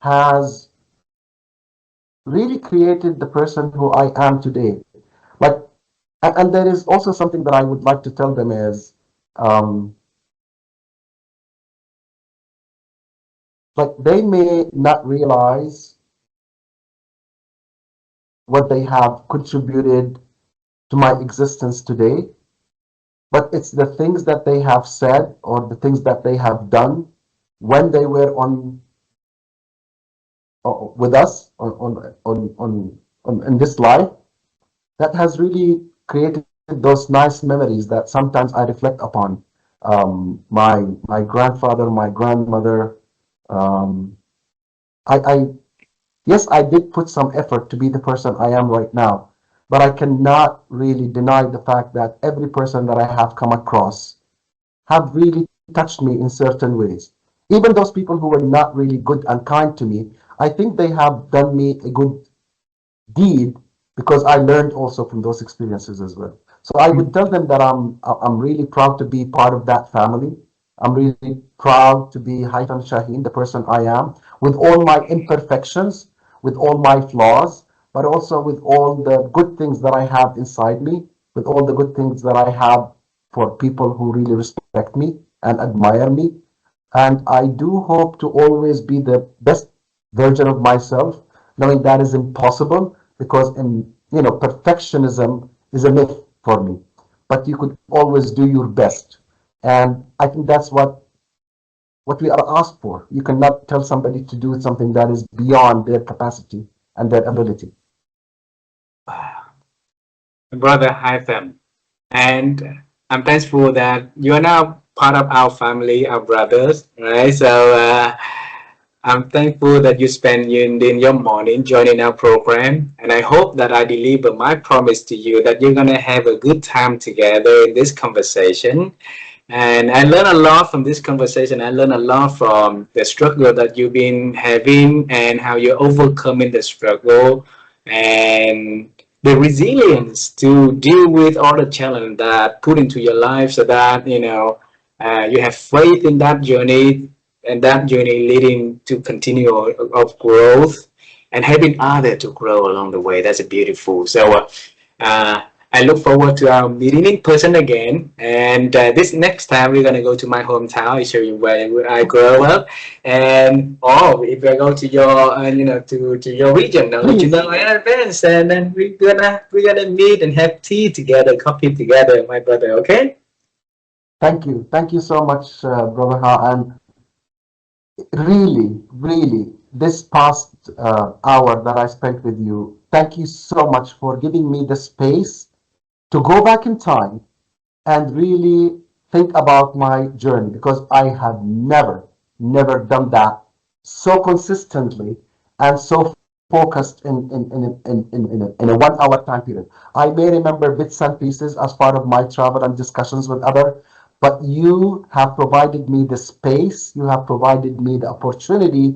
has really created the person who I am today. Like, and there is also something that I would like to tell them is, um, like, they may not realize what they have contributed to my existence today, but it's the things that they have said or the things that they have done when they were on with us on in this life, that has really created those nice memories that sometimes I reflect upon. My grandfather, my grandmother. Um, I yes, I did put some effort to be the person I am right now, but I cannot really deny the fact that every person that I have come across have really touched me in certain ways. Even those people who were not really good and kind to me, I think they have done me a good deed, because I learned also from those experiences as well. So I would tell them that I'm really proud to be part of that family. I'm really proud to be Haitham Shaheen, the person I am, with all my imperfections, with all my flaws, but also with all the good things that I have inside me, with all the good things that I have for people who really respect me and admire me. And I do hope to always be the best version of myself, knowing that is impossible because perfectionism is a myth for me. But you could always do your best. And I think that's what we are asked for. You cannot tell somebody to do something that is beyond their capacity and their ability. Brother Haitham. And I'm thankful that you are now part of our family, our brothers, right? So I'm thankful that you spend in your morning joining our program. And I hope that I deliver my promise to you that you're going to have a good time together in this conversation. And I learned a lot from this conversation. I learned a lot from the struggle that you've been having and how you're overcoming the struggle and the resilience to deal with all the challenge that put into your life so that, you have faith in that journey and that journey leading to continue of growth and helping others to grow along the way. That's beautiful. So, uh, I look forward to our meeting in person again. And this next time, we're gonna go to my hometown. I show you where I grew up, and if I go to your, to your region, I'll let you Please. know in advance, and then we're gonna meet and have tea together, coffee together, my brother. Okay? Thank you. Thank you so much, Brother Ha. And really, really, this past hour that I spent with you, thank you so much for giving me the space to go back in time and really think about my journey because I have never done that so consistently and so focused in a 1 hour time period. I may remember bits and pieces as part of my travel and discussions with others, but you have provided me the space, you have provided me the opportunity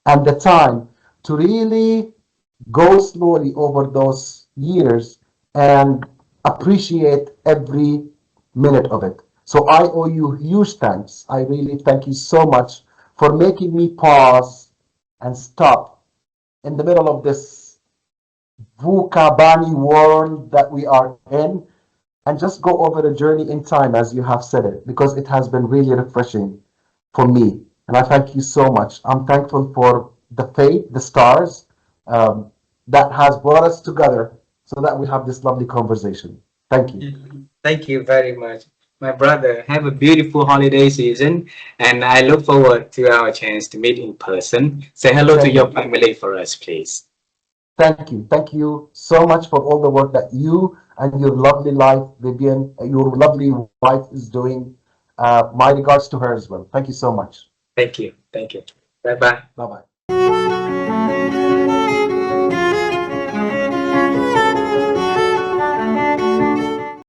and the time to really go slowly over those years and appreciate every minute of it. So I owe you huge thanks. I really thank you so much for making me pause and stop in the middle of this VUCA Bani world that we are in and just go over the journey in time as you have said it because it has been really refreshing for me. And I thank you so much. I'm thankful for the fate, the stars that has brought us together so that we have this lovely conversation. Thank you. Thank you very much, my brother. Have a beautiful holiday season, and I look forward to our chance to meet in person. Say hello to Same your here. family for us, please. Thank you. Thank you so much for all the work that you and your lovely wife, Vivian, your lovely wife is doing. My regards to her as well. Thank you so much. Thank you. Thank you. Bye bye. Bye bye.